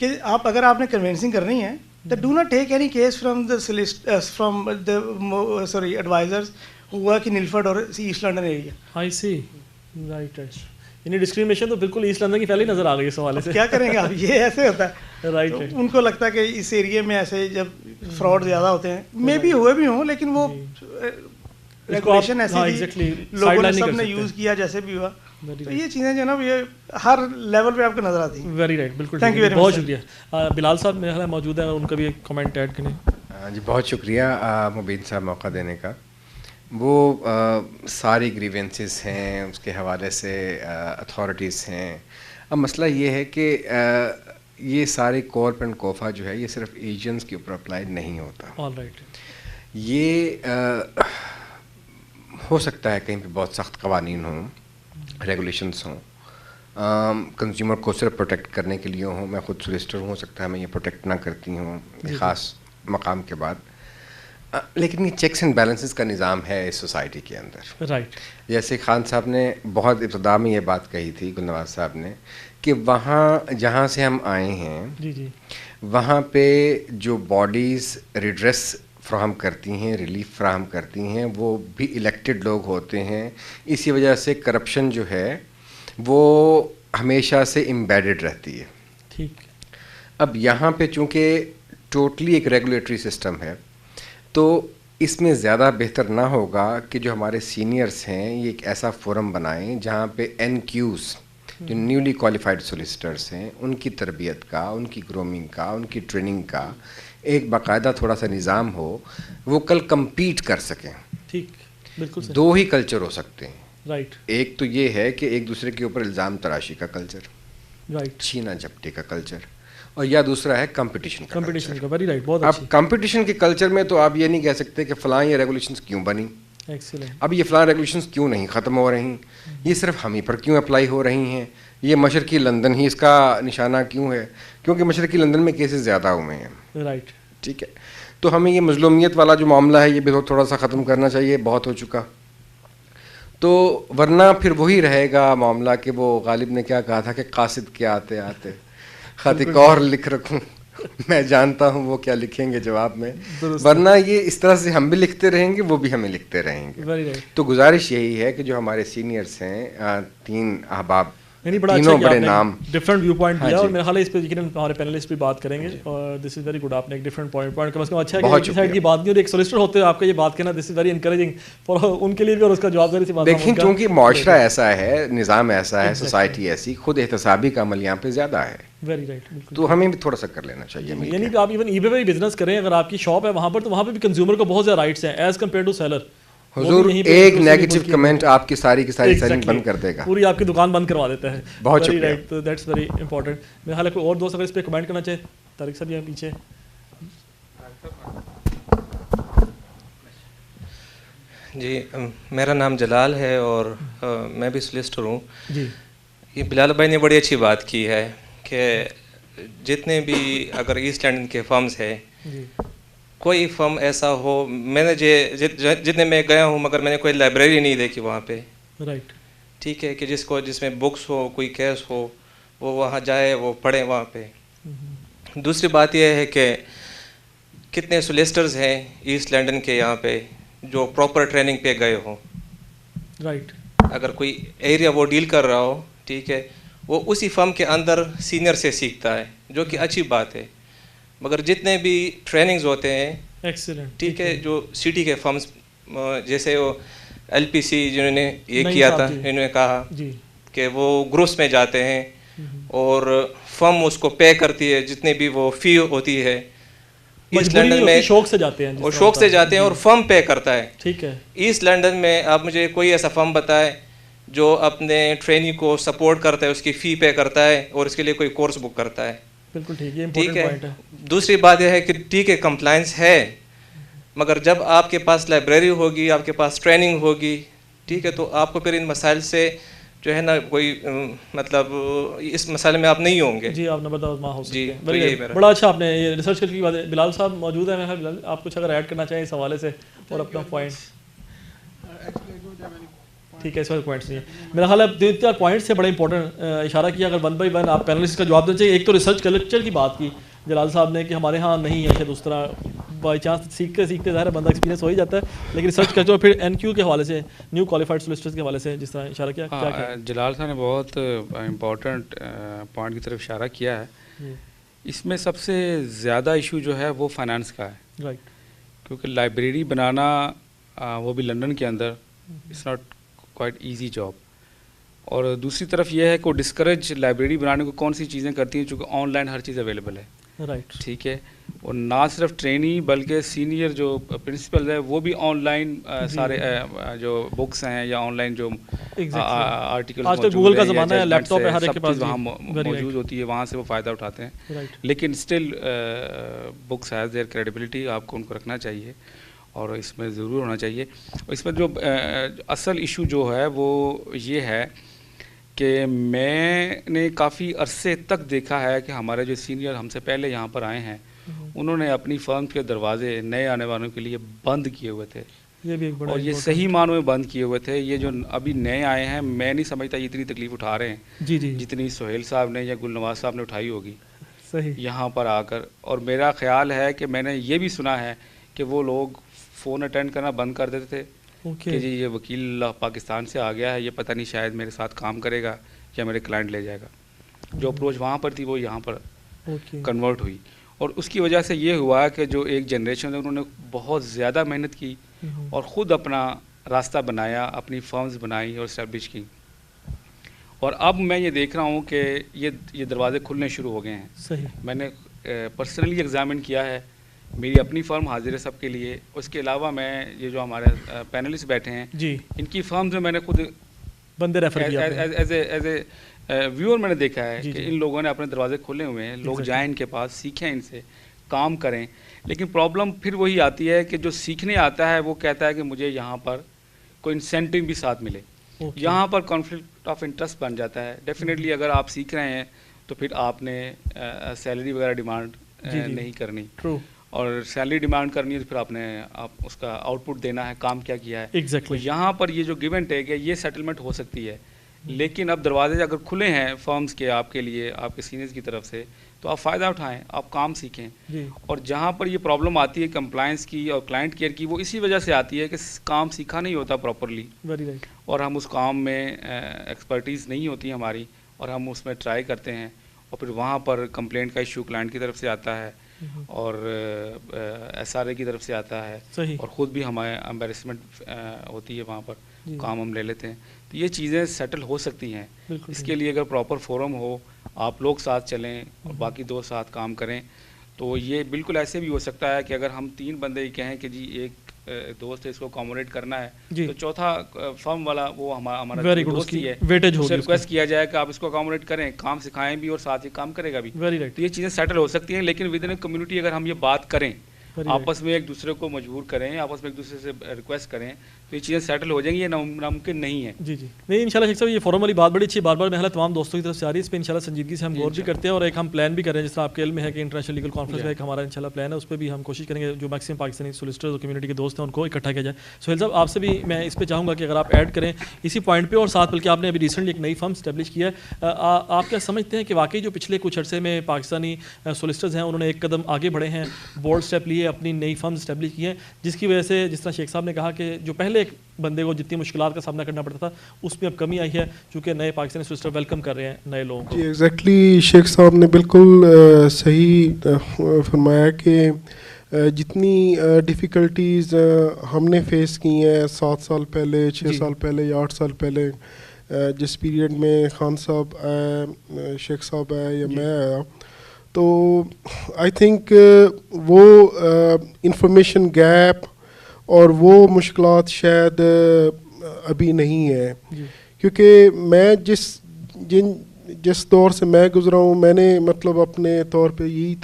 کہ آپ اگر آپ نے کنوینسنگ کرنی ہے تو do not take any case from the advisers who work in Ilford or East London area. I see. Right. یعنی ڈسکریمنیشن تو بالکل ایسٹ لندن کی پہلے نظر آ گئی اس حوالے سے. کیا کریں گے آپ, یہ ایسے ہوتا ہے. رائٹ. ان کو لگتا ہے کہ اس ایریے میں ایسے جب فراڈ زیادہ ہوتے ہیں, مے بھی ہوئے بھی ہوں, لیکن وہ ریگولیشن ایسی تھی, لوگوں نے سب نے یوز کیا جیسے بھی ہوا. تو یہ چیزیں جو ہے نا یہ ہر لیول پہ آپ کو نظر آتی ہیں. ویری رائٹ, بالکل. تھینک یو ویری مچ. بہت شکریہ. بلال صاحب میرے خیال موجود ہیں, ان کا بھی ایک کمنٹ ایڈ کریں. جی بہت شکریہ مبین صاحب موقع دینے کا. وہ ساری گریوینسز ہیں اس کے حوالے سے اتھارٹیز ہیں. اب مسئلہ یہ ہے کہ یہ سارے کورپ اینڈ کوفا جو ہے یہ صرف ایجنٹس کے اوپر اپلائی نہیں ہوتا. رائٹ. یہ ہو سکتا ہے کہیں پہ بہت سخت قوانین ہوں, ریگولیشنس ہوں, کنزیومر کو صرف پروٹیکٹ کرنے کے لیے ہوں. میں خود سولیسٹر ہوں, ہو سکتا ہے میں یہ پروٹیکٹ نہ کرتی ہوں خاص مقام کے بعد, لیکن یہ چیکس اینڈ بیلنسز کا نظام ہے اس سوسائٹی کے اندر. رائٹ. جیسے خان صاحب نے بہت ابتدا میں یہ بات کہی تھی, گل نواز صاحب نے, کہ وہاں جہاں سے ہم آئے ہیں جی وہاں پہ جو باڈیز ریڈریس فراہم کرتی ہیں, ریلیف فراہم کرتی ہیں, وہ بھی الیکٹڈ لوگ ہوتے ہیں. اسی وجہ سے کرپشن جو ہے وہ ہمیشہ سے امبیڈڈ رہتی ہے. ٹھیک. اب یہاں پہ چونکہ ٹوٹلی ایک ریگولیٹری سسٹم ہے, تو اس میں زیادہ بہتر نہ ہوگا کہ جو ہمارے سینئرس ہیں یہ ایک ایسا فورم بنائیں جہاں پہ این کیوز جو نیولی کوالیفائڈ سولیسٹرس ہیں ان کی تربیت کا, ان کی گرومنگ کا, ان کی ٹریننگ کا ایک باقاعدہ تھوڑا سا نظام ہو, وہ کل کمپیٹ کر سکیں. ٹھیک, بالکل. دو ہی کلچر ہو سکتے ہیں. رائٹ. ایک تو یہ ہے کہ ایک دوسرے کے اوپر الزام تراشی کا کلچر, رائٹ, چھینا جھپٹی کا کلچر, اور یا دوسرا ہے کمپٹیشن کا. Very right. بہت اب کمپٹیشن کے کلچر میں تو آپ یہ نہیں کہہ سکتے کہ فلاں یہ ریگولیشنز کیوں بنی, اب یہ فلاں ریگولیشنز کیوں نہیں ختم ہو رہی, یہ صرف ہم ہی پر کیوں اپلائی ہو رہی ہیں, یہ مشرقی لندن ہی اس کا نشانہ کیوں ہے, کیونکہ مشرقی لندن میں کیسز زیادہ ہوئے ہیں. رائٹ. ٹھیک ہے, تو ہمیں یہ مظلومیت والا جو معاملہ ہے یہ بھی تھوڑا سا ختم کرنا چاہیے, بہت ہو چکا. تو ورنہ پھر وہی رہے گا معاملہ کہ وہ غالب نے کیا کہا تھا کہ قاصد کے آتے آتے خط ایک اور لکھ رکھوں, میں جانتا ہوں وہ کیا لکھیں گے جواب میں, ورنہ یہ اس طرح سے ہم بھی لکھتے رہیں گے, وہ بھی ہمیں لکھتے رہیں گے. تو گزارش یہی ہے کہ جو ہمارے سینئرس ہیں, 3 احباب, تینوں بڑے نام, ڈفرنٹ ویو پوائنٹ دیا, اور میرا خیال ہے اس پہ یقیناً ہمارے پینلسٹ بھی بات کریں گے, اور دس از ویری گڈ. آپ نے ایک ڈفرنٹ پوائنٹ کم از کم اچھا ہے کہ سائڈ کی بات نہیں, اور ایک سولیسٹر ہوتے ہوئے آپ کا یہ بات کہنا دس از ویری انکریجنگ فار ان کے لیے بھی, اور اس کا جواب ذری سی بات. دیکھیں چونکہ معاشرہ ایسا ہے, نظام ایسا ہے, سوسائٹی ایسی, خود احتسابی کا عمل یہاں پہ زیادہ ہے. Very right. تو ہمیں بھی تھوڑا سا کر لینا چاہیے. یعنی کہ آپ ایون ای بے پہ بزنس کریں, اگر آپ کی شاپ ہے وہاں پر, تو وہاں پہ بھی کنزیومر کو بہت زیادہ رائٹس ہیں ایز کمپیئر ٹو سیلر. حضور ایک نیگیٹو کمنٹ آپ کی ساری سیلنگ بند کر دے گا, پوری آپ کی دکان بند کروا دیتا ہے. بہت شکریہ. تو دیٹس ویری امپورٹنٹ. میرے خیال ہے کوئی اور دوست اگر اس پہ کمنٹ کرنا چاہے, طارق صاحب یہاں پیچھے. جی میرا نام جلال ہے اور میں بھی سولیسٹر ہوں. جی یہ بلال بھائی نے بڑی اچھی بات کی ہے کہ جتنے بھی اگر ایسٹ لینڈن کے فرمز ہیں, کوئی فرم ایسا ہو, میں نے جتنے میں گیا ہوں مگر میں نے کوئی لائبریری نہیں دیکھی وہاں پہ. رائٹ. ٹھیک ہے, کہ جس میں بکس ہو, کوئی کیس ہو, وہ وہاں جائے, وہ پڑھے وہاں پہ. دوسری بات یہ ہے کہ کتنے سولیسٹرز ہیں ایسٹ لینڈن کے یہاں پہ جو پراپر ٹریننگ پہ گئے ہوں. رائٹ. اگر کوئی ایریا وہ ڈیل کر رہا ہو, ٹھیک ہے, وہ اسی فرم کے اندر سینئر سے سیکھتا ہے, جو کہ اچھی بات ہے. مگر جتنے بھی ٹریننگز ہوتے ہیں, ایکسیلنٹ, ٹھیک ہے, جو سٹی کے فرمز جیسے وہ LPC جنہوں نے یہ کیا تھا, انہوں نے کہا کہ وہ گروپس میں جاتے ہیں اور فرم اس کو پے کرتی ہے جتنے بھی وہ فی ہوتی ہے. ایسٹ لندن میں شوق سے جاتے ہیں, اور شوق سے جاتے ہیں اور فرم پے کرتا ہے. ٹھیک ہے. ایسٹ لندن میں آپ مجھے کوئی ایسا فرم بتائے جو اپنے ٹرینی کو سپورٹ کرتا ہے, اس کی فی پے کرتا ہے اور اس کے لیے کوئی کورس بک کرتا ہے. بالکل ٹھیک, یہ امپورٹنٹ پوائنٹ ہے. دوسری بات یہ ہے کہ ٹھیک ہے کمپلائنس ہے, مگر جب آپ کے پاس لائبریری ہوگی, آپ کے پاس ٹریننگ ہوگی, ٹھیک ہے, تو آپ کو پھر ان مسائل سے جو ہے نا کوئی مطلب اس مسئلے میں آپ نہیں ہوں گے. جی آپ نمبردار ہو سکتے ہیں. جی بڑا اچھا آپ نے یہ ریسرچ کر کے بات ہے. بلال صاحب موجود ہیں, میں آپ کچھ اگر ایڈ کرنا چاہیں اس حوالے سے اور اپنا پوائنٹ. ٹھیک ہے, اس میں پوائنٹس نہیں ہے میرا خیال ہے. 3-4 پوائنٹس سے بڑا امپورٹنٹ اشارہ کیا, اگر 1 بائی 1 آپ پینلسٹ کا جواب دینا چاہیے. ایک تو ریسرچ کلچر کی بات کی جلال صاحب نے کہ ہمارے ہاں نہیں ہے شاید اس طرح, بائی چانس سیکھتے سیکھتے ظاہر بندہ ایکسپیرینس ہو ہی جاتا ہے, لیکن ریسرچ کلچر پھر NQ کے حوالے سے, نیو کوالیفائڈ سولسٹرز کے حوالے سے جس طرح اشارہ کیا. جلال صاحب نے بہت امپورٹنٹ پوائنٹ کی طرف اشارہ کیا ہے. اس میں سب سے زیادہ ایشو جو ہے وہ فائنانس کا ہے, رائٹ, کیونکہ لائبریری بنانا وہ بھی لندن کے اندر it's not quite easy job. اور دوسری طرف یہ ہے کہ وہ ڈسکریج لائبریری بنانے کو کون سی چیزیں کرتی ہیں, چونکہ آن لائن ہر چیز اویلیبل ہے, رائٹ, ٹھیک ہے. اور نہ صرف ٹرینی بلکہ سینئر جو پرنسپل ہے وہ بھی آن لائن سارے جو بکس ہیں یا آن لائن جو آرٹیکل گوگل کا زمانہ ہے, لیپ ٹاپ ہے ہر ایک کے پاس, وہاں موجود ہوتی ہے, وہاں سے وہ فائدہ اٹھاتے ہیں. لیکن still bucks has their credibility, آپ کو ان کو رکھنا چاہیے اور اس میں ضرور ہونا چاہیے. اس میں جو اصل ایشو جو ہے وہ یہ ہے کہ میں نے کافی عرصے تک دیکھا ہے کہ ہمارے جو سینئر ہم سے پہلے یہاں پر آئے ہیں انہوں نے اپنی فرم کے دروازے نئے آنے والوں کے لیے بند کیے ہوئے تھے, اور یہ صحیح معنوں میں بند کیے ہوئے تھے. یہ جو ابھی نئے آئے ہیں میں نہیں سمجھتا یہ اتنی تکلیف اٹھا رہے ہیں جتنی سہیل صاحب نے یا گل نواز صاحب نے اٹھائی ہوگی یہاں پر آ کر. اور میرا خیال ہے کہ میں نے یہ بھی سنا ہے کہ وہ لوگ فون اٹینڈ کرنا بند کر دیتے تھے کہ جی یہ وکیل پاکستان سے آ گیا ہے, یہ پتہ نہیں شاید میرے ساتھ کام کرے گا یا میرے کلائنٹ لے جائے گا. جو اپروچ وہاں پر تھی وہ یہاں پر کنورٹ ہوئی, اور اس کی وجہ سے یہ ہوا کہ جو ایک جنریشن ہے انہوں نے بہت زیادہ محنت کی اور خود اپنا راستہ بنایا, اپنی فرمز بنائی اور اسٹیبلش کی. اور اب میں یہ دیکھ رہا ہوں کہ یہ دروازے کھلنے شروع ہو گئے ہیں. صحیح, میں نے پرسنلی ایگزامن کیا ہے, میری اپنی فرم حاضر ہے سب کے لیے. اس کے علاوہ میں یہ جو ہمارے پینلسٹ بیٹھے ہیں جی ان کی فرمز میں نے خود بندے ریفر کیا ایز اے ویور میں نے دیکھا ہے کہ ان لوگوں نے اپنے دروازے کھولے ہوئے ہیں. لوگ جائیں ان کے پاس, سیکھیں ان سے, کام کریں. لیکن پرابلم پھر وہی آتی ہے کہ جو سیکھنے آتا ہے وہ کہتا ہے کہ مجھے یہاں پر کوئی انسینٹیو بھی ساتھ ملے. یہاں پر کانفلکٹ آف انٹرسٹ بن جاتا ہے. ڈیفینیٹلی اگر آپ سیکھ رہے ہیں تو پھر آپ نے سیلری وغیرہ ڈیمانڈ نہیں کرنی, اور سیلری ڈیمانڈ کرنی ہے تو پھر آپ اس کا آؤٹ پٹ دینا ہے, کام کیا کیا ہے. ایگزیکٹلی یہاں پر یہ جو گیو اینڈ ٹیک ہے یہ سیٹلمنٹ ہو سکتی ہے. لیکن اب دروازے اگر کھلے ہیں فرمز کے آپ کے لیے, آپ کے سینئرز کی طرف سے, تو آپ فائدہ اٹھائیں, آپ کام سیکھیں. اور جہاں پر یہ پرابلم آتی ہے کمپلائنس کی اور کلائنٹ کیئر کی, وہ اسی وجہ سے آتی ہے کہ کام سیکھا نہیں ہوتا پراپرلی, اور ہم اس کام میں ایکسپرٹیز نہیں ہوتی ہماری, اور ہم اس میں ٹرائی کرتے ہیں, اور پھر وہاں پر کمپلینٹ کا ایشو کلائنٹ کی طرف سے آتا ہے اور SRA کی طرف سے آتا ہے, اور خود بھی ہمارے امبیرسمنٹ ہوتی ہے وہاں پر, کام ہم لے لیتے ہیں. تو یہ چیزیں سیٹل ہو سکتی ہیں. اس کے لیے اگر پراپر فورم ہو, آپ لوگ ساتھ چلیں اور باقی 2 ساتھ کام کریں, تو یہ بالکل ایسے بھی ہو سکتا ہے کہ اگر ہم 3 بندے ہی کہیں کہ جی ایک دوست ہے اس کو اکوموڈیٹ کرنا ہے, تو چوتھا فرم والا وہ ہمارا دوست ہی ہے, اسے ریکویسٹ کیا جائے کہ آپ اس کو اکوموڈیٹ کریں, کام سکھائیں بھی اور ساتھ ہی کام کرے گا بھی. تو یہ چیزیں سیٹل ہو سکتی ہیں. لیکن ود ان اے کمیونٹی اگر ہم یہ بات کریں, آپس میں ایک دوسرے کو مجبور کریں, آپس میں ایک دوسرے سے ریکویسٹ کریں, تو یہ چیزیں سیٹل ہو جائیں گی. یہ ناممکن نہیں ہے. جی نہیں انشاءاللہ شیخ صاحب یہ فورم والی بات بڑی اچھی, بار محلہ تمام دوستوں کی طرف سے آ رہی ہے. اس پہ انشاءاللہ سنجیدگی سے ہم غور بھی کرتے ہیں, اور ایک ہم پلان بھی کر رہے ہیں, جس طرح آپ کے علم میں ہے کہ انٹرنیشنل لیگل کانفرنس کا ایک ہمارا انشاءاللہ پلان ہے. اس پہ بھی ہم کوشش کریں گے جو میکسیمم پاکستانی سولسٹرز اور کمیونٹی کے دوست ہیں ان کو اکٹھا کیا جائے. سہیل صاحب آپ سے بھی میں اس پہ چاہوں گا کہ اگر آپ ایڈ کریں اسی پوائنٹ پہ, اور ساتھ بلکہ آپ نے ابھی ریسنٹلی ایک نئی فرم اسٹیبلش کیا ہے, آپ کیا سمجھتے ہیں کہ واقعی جو پچھلے کچھ عرصے میں پاکستانی سولسٹرز ہیں انہوں نے ایک قدم آگے بڑھے ہیں, بولڈ اسٹیپ لیے, اپنی نئی فرم اسٹیبلش کی ہیں, جس کی وجہ سے جس طرح شیخ صاحب نے کہا کہ جو پہلے ایک بندے کو جتنی مشکلات کا سامنا کرنا پڑتا تھا اس میں اب کمی آئی ہے, چونکہ نئے پاکستانی سولسٹر ویلکم کر رہے ہیں نئے لوگوں کو. جی ایگزیکٹلی شیخ صاحب نے بالکل صحیح فرمایا کہ جتنی ڈیفیکلٹیز ہم نے فیس کی ہیں 7 سال پہلے, 6 سال پہلے یا 8 سال پہلے, جس پیریڈ میں خان صاحب آئے, شیخ صاحب آئے یا میں آیا, تو آئی تھنک وہ انفارمیشن گیپ اور وہ مشکلات شاید ابھی نہیں ہے. کیونکہ میں جس دور سے میں گزرا ہوں, میں نے مطلب اپنے طور پہ یہی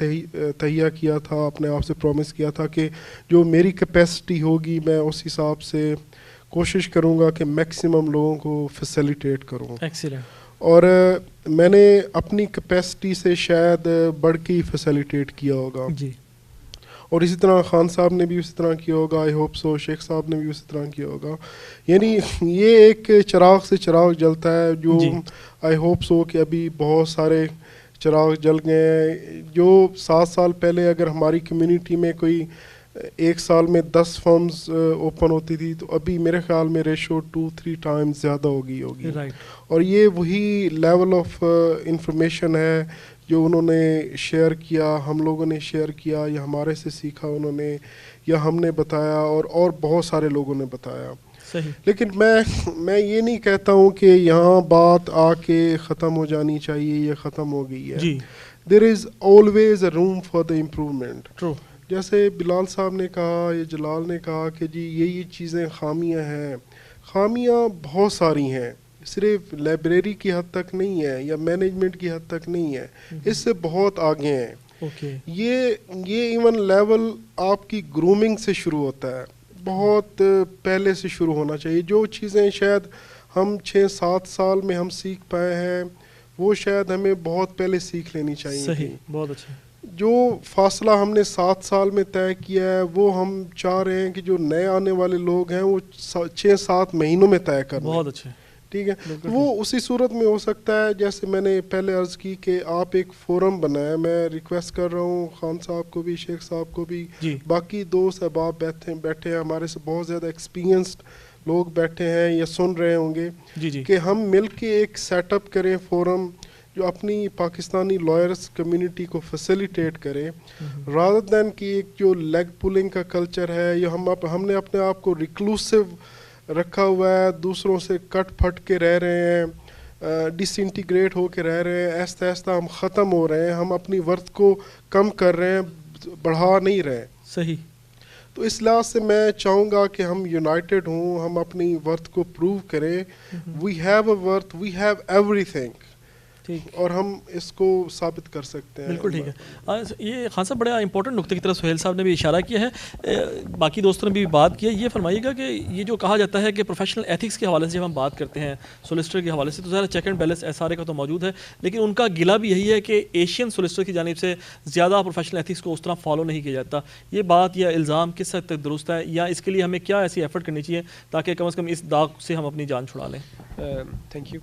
تہیہ کیا تھا, اپنے آپ سے پرومس کیا تھا کہ جو میری کیپیسٹی ہوگی میں اس حساب سے کوشش کروں گا کہ میکسیمم لوگوں کو فیسیلیٹیٹ کروں. اور میں نے اپنی کیپیسٹی سے شاید بڑھ کے ہی فیسیلیٹیٹ کیا ہوگا. اور اسی طرح خان صاحب نے بھی اسی طرح کیا ہوگا, آئی ہوپ سو شیخ صاحب نے بھی اسی طرح کیا ہوگا. یعنی یہ ایک چراغ سے چراغ جلتا ہے جو آئی ہوپ سو کہ ابھی بہت سارے چراغ جل گئے ہیں. جو 7 سال پہلے اگر ہماری کمیونٹی میں کوئی 1 سال میں 10 فارمز اوپن ہوتی تھی تو ابھی میرے خیال میں ریشو 2-3 ٹائمز زیادہ ہوگی. اور یہ وہی لیول آف انفارمیشن ہے جو انہوں نے شیئر کیا, ہم لوگوں نے شیئر کیا, یا ہمارے سے سیکھا انہوں نے, یا ہم نے بتایا, اور بہت سارے لوگوں نے بتایا. لیکن میں یہ نہیں کہتا ہوں کہ یہاں بات آ کے ختم ہو جانی چاہیے, یہ ختم ہو گئی ہے. There is always a room for the improvement. جیسے بلال صاحب نے کہا یا جلال نے کہا کہ جی یہ چیزیں خامیاں ہیں, خامیاں بہت ساری ہیں, صرف لائبریری کی حد تک نہیں ہے یا مینجمنٹ کی حد تک نہیں ہے, اس سے بہت آگے ہیں. یہ ایون لیول آپ کی گرومنگ سے شروع ہوتا ہے, بہت پہلے سے شروع ہونا چاہیے. جو چیزیں شاید ہم 6-7 سال میں ہم سیکھ پائے ہیں وہ شاید ہمیں بہت پہلے سیکھ لینی چاہیے. صحیح, بہت اچھا. جو فاصلہ ہم نے 7 سال میں طے کیا ہے وہ ہم چاہ رہے ہیں کہ جو نئے آنے والے لوگ ہیں وہ 6-7 مہینوں میں طے کریں. بہت اچھا, ٹھیک ہے. وہ اسی صورت میں ہو سکتا ہے جیسے میں نے پہلے عرض کی کہ آپ ایک فورم بنائیں. میں ریکویسٹ کر رہا ہوں خان صاحب کو بھی, شیخ صاحب کو بھی, باقی دوست احباب بیٹھے ہیں ہمارے سے, بہت زیادہ ایکسپیرینسڈ لوگ بیٹھے ہیں یا سن رہے ہوں گے, کہ ہم مل کے ایک سیٹ اپ کریں فورم جو اپنی پاکستانی لائرس کمیونٹی کو فیسیلیٹیٹ کرے, رادر دین کہ ایک جو لیگ پولنگ کا کلچر ہے, یا ہم نے اپنے آپ کو ریکلوسو رکھا ہوا ہے, دوسروں سے کٹ پھٹ کے رہ رہے ہیں, ڈس انٹیگریٹ ہو کے رہ رہے ہیں. آہستہ آہستہ ہم ختم ہو رہے ہیں, ہم اپنی ورتھ کو کم کر رہے ہیں, بڑھا نہیں رہے. صحیح. تو اس لحاظ سے میں چاہوں گا کہ ہم یونائٹڈ ہوں, ہم اپنی ورتھ کو پروو کریں. We have a worth, we have everything, اور ہم اس کو ثابت کر سکتے ہیں. بالکل ٹھیک ہے. یہ خان صاحب بڑا امپورٹنٹ نقطے کی طرف سہیل صاحب نے بھی اشارہ کیا ہے, باقی دوستوں نے بھی بات کی ہے. یہ فرمائیے گا کہ یہ جو کہا جاتا ہے کہ پروفیشنل ایتھکس کے حوالے سے جب ہم بات کرتے ہیں سولسٹر کے حوالے سے, تو ظاہر چیک اینڈ بیلنس SRA کا تو موجود ہے, لیکن ان کا گلہ بھی یہی ہے کہ ایشین سولسٹر کی جانب سے زیادہ پروفیشنل ایتھکس کو اس طرح فالو نہیں کیا جاتا. یہ بات یا الزام کس حد تک درست ہے, یا اس کے لیے ہمیں کیا ایسی ایفرٹ کرنی چاہیے تاکہ کم از کم اس داغ سے ہم اپنی جان چھڑا لیں؟ Thank you.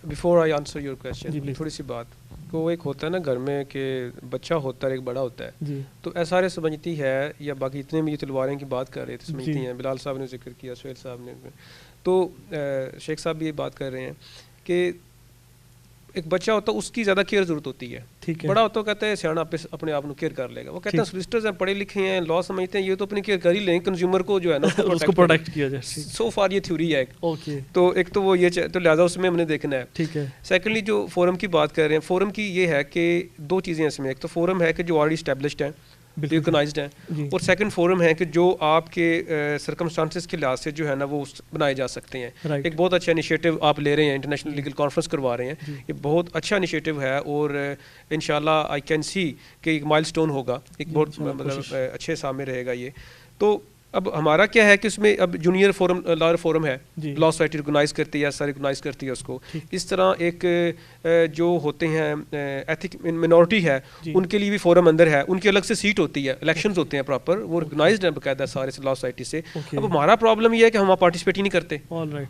Before I answer your question, تھوڑی سی بات کو, ایک ہوتا ہے نا گھر میں کہ بچہ ہوتا ہے, ایک بڑا ہوتا ہے, تو SRA سمجھتی ہے, یا باقی اتنے بھی تلواریں کی بات کر رہے تھے سمجھتی ہیں, بلال صاحب نے ذکر کیا, سہیل صاحب نے, تو شیخ صاحب بھی یہ بات کر رہے ہیں کہ ایک بچہ ہوتا ہے اس کی زیادہ کیئر ضرورت ہوتی ہے, بڑا ہوتا ہے کہتا ہے سیاح اپنے آپ کو کیئر کر لے گا. وہ کہتے ہیں سولسٹرز ہیں, پڑھے لکھے ہیں, لا سمجھتے ہیں, یہ تو اپنی کیئر کر ہی لیں, کنزیومر کو جو ہے نا اس کو پروٹیکٹ کیا جائے. سو فار یہ تھیوری ہے. تو ایک تو وہ یہ, تو لہٰذا اس میں ہم نے دیکھنا ہے. ٹھیک ہے. سیکنڈلی جو فورم کی بات کر رہے ہیں, فورم کی یہ ہے کہ 2 چیزیں اس میں, ایک تو فورم ہے کہ جو آلریڈی اسٹیبلشڈ ہیں, ریکگنائزڈ ہیں, اور سیکنڈ فورم ہے کہ جو آپ کے سرکمسٹانسز کے لحاظ سے جو ہے نا وہ بنائے جا سکتے ہیں. ایک بہت اچھا انیشیٹو آپ لے رہے ہیں, انٹرنیشنل لیگل کانفرنس کروا رہے ہیں, یہ بہت اچھا انیشیٹو ہے, اور انشاءاللہ آئی کین سی کہ ایک مائل سٹون ہوگا, ایک بہت مطلب اچھے سامنے رہے گا یہ. تو اب ہمارا کیا ہے کہ اس میں اب جونیئر فورم, لائر فورم ہے, لا سوسائٹی ریکگنائز کرتی ہے, سر ریکگنائز کرتی ہے اس کو. اس طرح ایک جو ہوتے ہیں ایتھک منورٹی ہے, ان کے لیے بھی فورم اندر ہے, ان کی الگ سے سیٹ ہوتی ہے, الیکشنز ہوتے ہیں پراپر, وہ ریکگنائزڈ ہیں باقاعدہ سارے لا سوسائٹی سے. اب ہمارا پرابلم یہ ہے کہ ہم وہاں پارٹیسپیٹ ہی نہیں کرتے,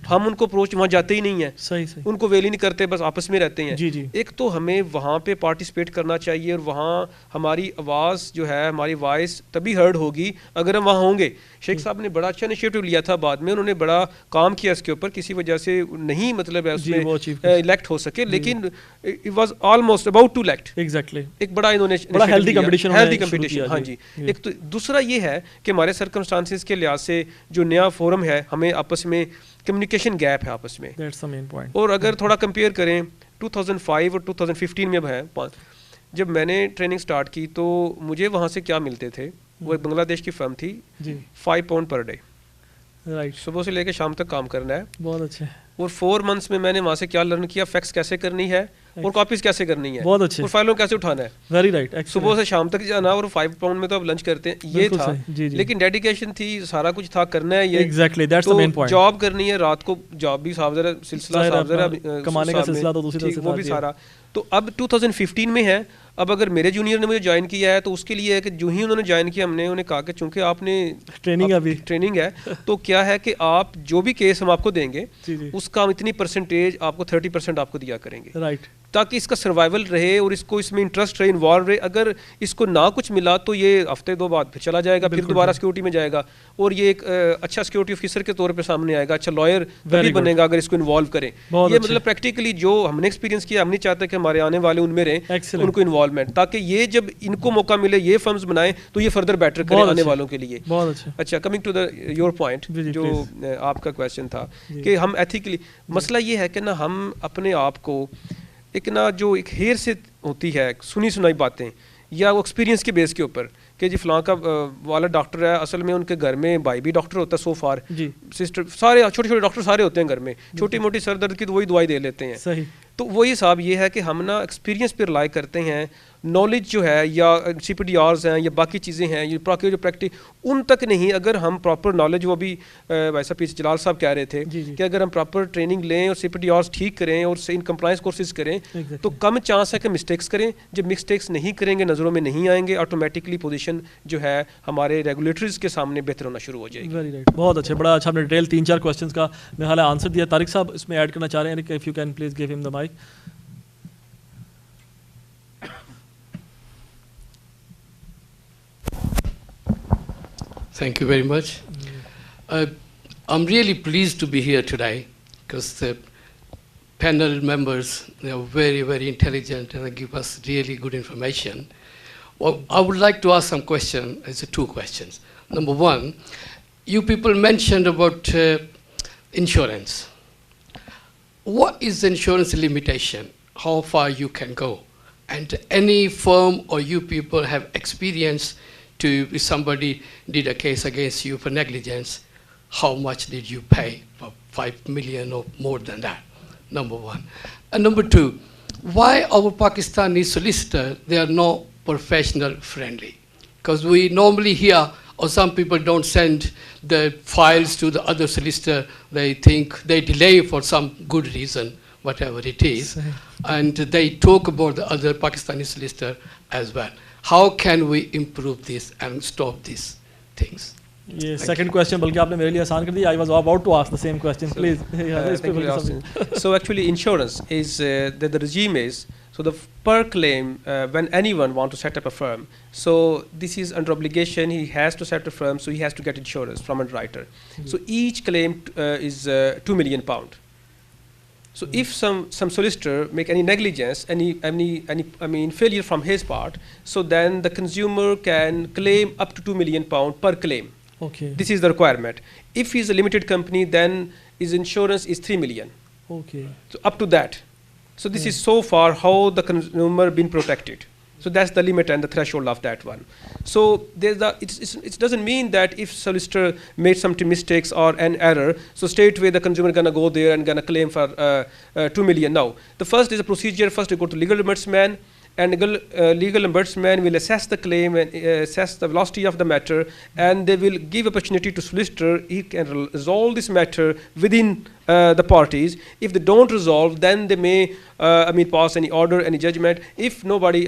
ہم ان کو اپروچ وہاں جاتے ہی نہیں ہیں, ان کو ویل ہی نہیں کرتے, بس آپس میں رہتے ہیں. ایک تو ہمیں وہاں پہ پارٹیسپیٹ کرنا چاہیے, اور وہاں ہماری آواز جو ہے, ہماری وائس تبھی ہرڈ ہوگی اگر ہم وہاں ہوں گے. شیخ صاحب نے بڑا اچھا انیشیٹو لیا تھا, بعد میں انہوں نے بڑا کام کیا اس کے اوپر, کسی وجہ سے نہیں مطلب ہے اس میں الیکٹ ہو سکے, لیکن it was almost about to elect. Exactly, ایک بڑا انہوں نے ہیلدی کمپٹیشن. ہاں جی. ایک تو دوسرا یہ ہے کہ ہمارے سرکمسٹانسز کے لحاظ سے جو نیا فورم ہے, ہمیں آپس میں کمیونیکیشن گیپ ہے آپس میں. اور اگر تھوڑا کمپیئر کریں 2005 اور 2015 میں ہے, جب میں نے ٹریننگ سٹارٹ کی تو مجھے وہاں سے کیا ملتے تھے, وہ ایک بنگلہ دیش کی فرم تھی, 5 پاؤنڈ پر ڈے, صبح سے لے کے شام تک کام کرنا ہے. بہت اچھا. اور 4 منتھس میں نے وہاں سے کیا لرن کیا, فیکس کیسے کرنی ہے, اور کاپیز کیسے کرنی ہے, بہت اچھے, اور فائلوں کیسے اٹھانا ہے, ویری رائٹ, صبح سے شام تک جانا اور 5 پاؤنڈ میں تو اب لنچ کرتے ہیں, یہ تھا. لیکن ڈیڈیکیشن تھی, سارا کچھ تھا, کرنا ہے یہ exactly, that's the main point. Job کرنی ہے رات کو, جاب بھی صاحب ذرا سلسلہ صاحب ذرا کمانے کا سلسلہ تو دوسری طرف سے وہ بھی سارا. تو اب 2015 میں ہے. اب اگر میرے جونیئر نے مجھے جوائن کیا ہے تو اس کے لیے ہے کہ جو ہی انہوں نے جوائن کیا, ہم نے انہیں کہا کہ چونکہ آپ نے ٹریننگ ہے تو کیا ہے کہ آپ جو بھی کیس ہم آپ کو دیں گے اس کا اتنی پرسنٹیج آپ کو 30% آپ کو دیا کریں گے, رائٹ, تاکہ اس کا سروائیول رہے اور اس کو اس میں انٹرسٹ رہے, انوالو رہے. اگر اس کو نہ کچھ ملا تو یہ ہفتے 2 بعد پھر چلا جائے گا, پھر دوبارہ سیکورٹی میں جائے گا, اور یہ ایک اچھا سیکورٹی آفیسر کے طور پہ سامنے آئے گا, اچھا لائر بھی بنے گا اگر اس کو انوالو کریں. یہ مطلب پریکٹیکلی جو ہم نے ایکسپیرینس کیا, ہم نہیں چاہتے کہ ہمارے آنے والے ان میں رہیں, ان کو انوالومنٹ, تاکہ یہ جب ان کو موقع ملے یہ فرمز بنائیں تو یہ فردر بیٹر کریں آنے والوں کے لیے. اچھا, کمنگ ٹو یور پوائنٹ جو آپ کا کویشچن تھا کہ ہم ایتھیکلی, مسئلہ یہ ہے کہ نا ہم اپنے آپ کو ایک نا جو ایک ہیر سے ہوتی ہے سنی سنائی باتیں یا وہ ایکسپیرینس کے بیس کے اوپر کہ جی فلاں کا والا ڈاکٹر ہے, اصل میں ان کے گھر میں بھائی بھی ڈاکٹر ہوتا ہے, سو فار سسٹر سارے چھوٹے چھوٹے ڈاکٹر سارے ہوتے ہیں گھر میں, چھوٹی موٹی سر درد کی تو وہی دوائی دے لیتے ہیں. صحیح. تو وہی صاحب یہ ہے کہ ہم نا ایکسپیرینس پہ رلائی کرتے ہیں, نالج جو ہے یا سی پی ڈی آرز ہیں یا باقی چیزیں ہیں جو پریکٹس ان تک نہیں. اگر ہم پراپر نالج, وہ بھی ویسا پی جلال صاحب کہہ رہے تھے کہ اگر ہم پراپر ٹریننگ لیں اور سی پی ڈی آرز ٹھیک کریں اور ان کمپلائنس کورسز کریں تو کم چانس ہے کہ مسٹیکس کریں. جب مسٹیکس نہیں کریں گے, نظروں میں نہیں آئیں گے, آٹومیٹکلی پوزیشن جو ہے ہمارے ریگولیٹریز کے سامنے بہتر ہونا شروع ہو جائے گی. ویری رائٹ, بہت اچھا, بڑا اچھا آپ نے ڈیٹیل 3-4 کویشچنس کا میں حال آنسر دیا. طارق صاحب اس میں ایڈ کرنا چاہ رہے ہیں کہ if you can please give ہم دی mic. Thank you very much. I'm really pleased to be here today because the panel members, they are very, very intelligent and they give us really good information. Well, I would like to ask some questions. It's 2 questions. Number 1, you people mentioned about insurance. What is the insurance limitation? How far you can go? And any firm or you people have experience to, if somebody did a case against you for negligence, how much did you pay? For 5 million or more than that? Number 1. And number 2, why our Pakistani solicitor, they are not professional friendly? Because we normally hear, or some people don't send the files to the other solicitor, they think they delay for some good reason, whatever it is, and they talk about the other Pakistani solicitor as well. How can we improve this and stop these things? یہ second question بلکہ آپ نے میرے لیے آسان کر دیا. I was about to ask the same question, please. So actually insurance is the regime is, so the per claim when anyone want to set up a firm, so this is under obligation, he has to set a firm, so he has to get insurance from a underwriter. So each claim is £2 million. So if some solicitor make any negligence, any failure from his part, so then the consumer can claim up to £2 million per claim. Okay. This is the requirement. If he is a limited company, then his insurance is 3 million. Okay. So up to that. So this is so far how the consumer been protected. So that's the limit and the threshold of that one. So there's it doesn't mean that if solicitor made some mistakes or an error, so straight away the consumer gonna go there and gonna claim for 2 million. No, the first is a procedure. First you go to legal ombudsman, and legal ombudsman will assess the claim and assess the velocity of the matter, and they will give opportunity to solicitor. He can resolve this matter within the parties. If they don't resolve, then they may pass any order, any judgment. If nobody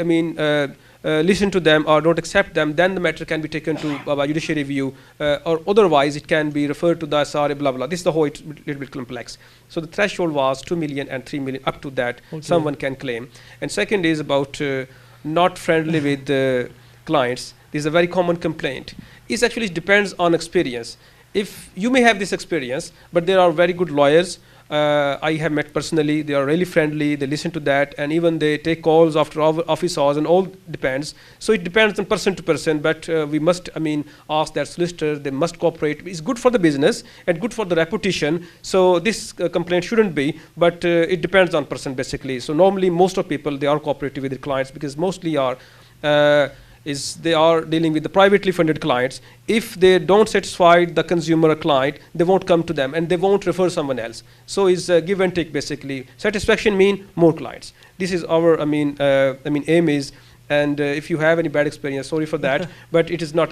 listen to them or don't accept them, then the matter can be taken to judicial review, or otherwise it can be referred to the SRA, blah blah. This is the whole, it's a little bit complex. So the threshold was 2 million and 3 million. Up to that, someone can claim. And second is about not friendly with clients. This is a very common complaint. It actually depends on experience. If you may have this experience, but there are very good lawyers I have met personally, they are really friendly, they listen to that, and even they take calls after office hours, and all depends. So it depends on person to person, but we must, ask that solicitor, they must cooperate. It's good for the business and good for the reputation, so this complaint shouldn't be, but it depends on person basically. So normally most of people, they are cooperative with their clients because mostly are is they are dealing with the privately funded clients. If they don't satisfy the consumer or client, they won't come to them and they won't refer someone else. So it's a give and take basically. Satisfaction mean more clients. This is our aim is. And if you have any bad experience, sorry for that, but it is not,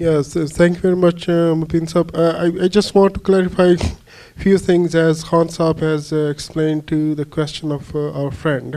Yes, thank you very much, Mubin Saab. I just want to clarify few things as Khan Saab has explained to the question of our friend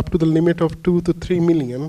up to the limit of 2 to 3 million,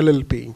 LLP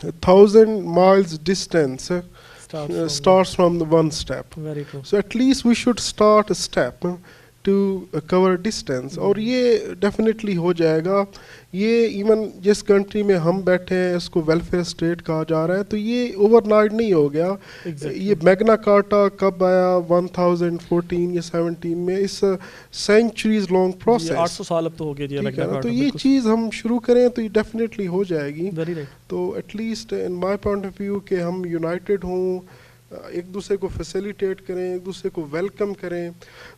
1000 miles distance starts from the one step. Very true. So at least we should start a step to cover distance. اور یہ definitely ہو جائے گا. یہ even جس country میں ہم بیٹھے ہیں اس کو ویلفیئر اسٹیٹ کہا جا رہا ہے, تو یہ اوور نائٹ نہیں ہو گیا. یہ میگنا کارٹا کب آیا 1014 یا 17 میں, اس سینچریز لانگ پروسیس, 800 سال اب تو ہو گیا جی میگنا کارٹا. تو یہ چیز ہم شروع کریں تو یہ ڈیفینیٹلی ہو جائے گی. تو at least in my point of view کہ ہم یونائٹیڈ ہوں, ایک دوسرے کو فیسیلیٹیٹ کریں, ایک دوسرے کو ویلکم کریں,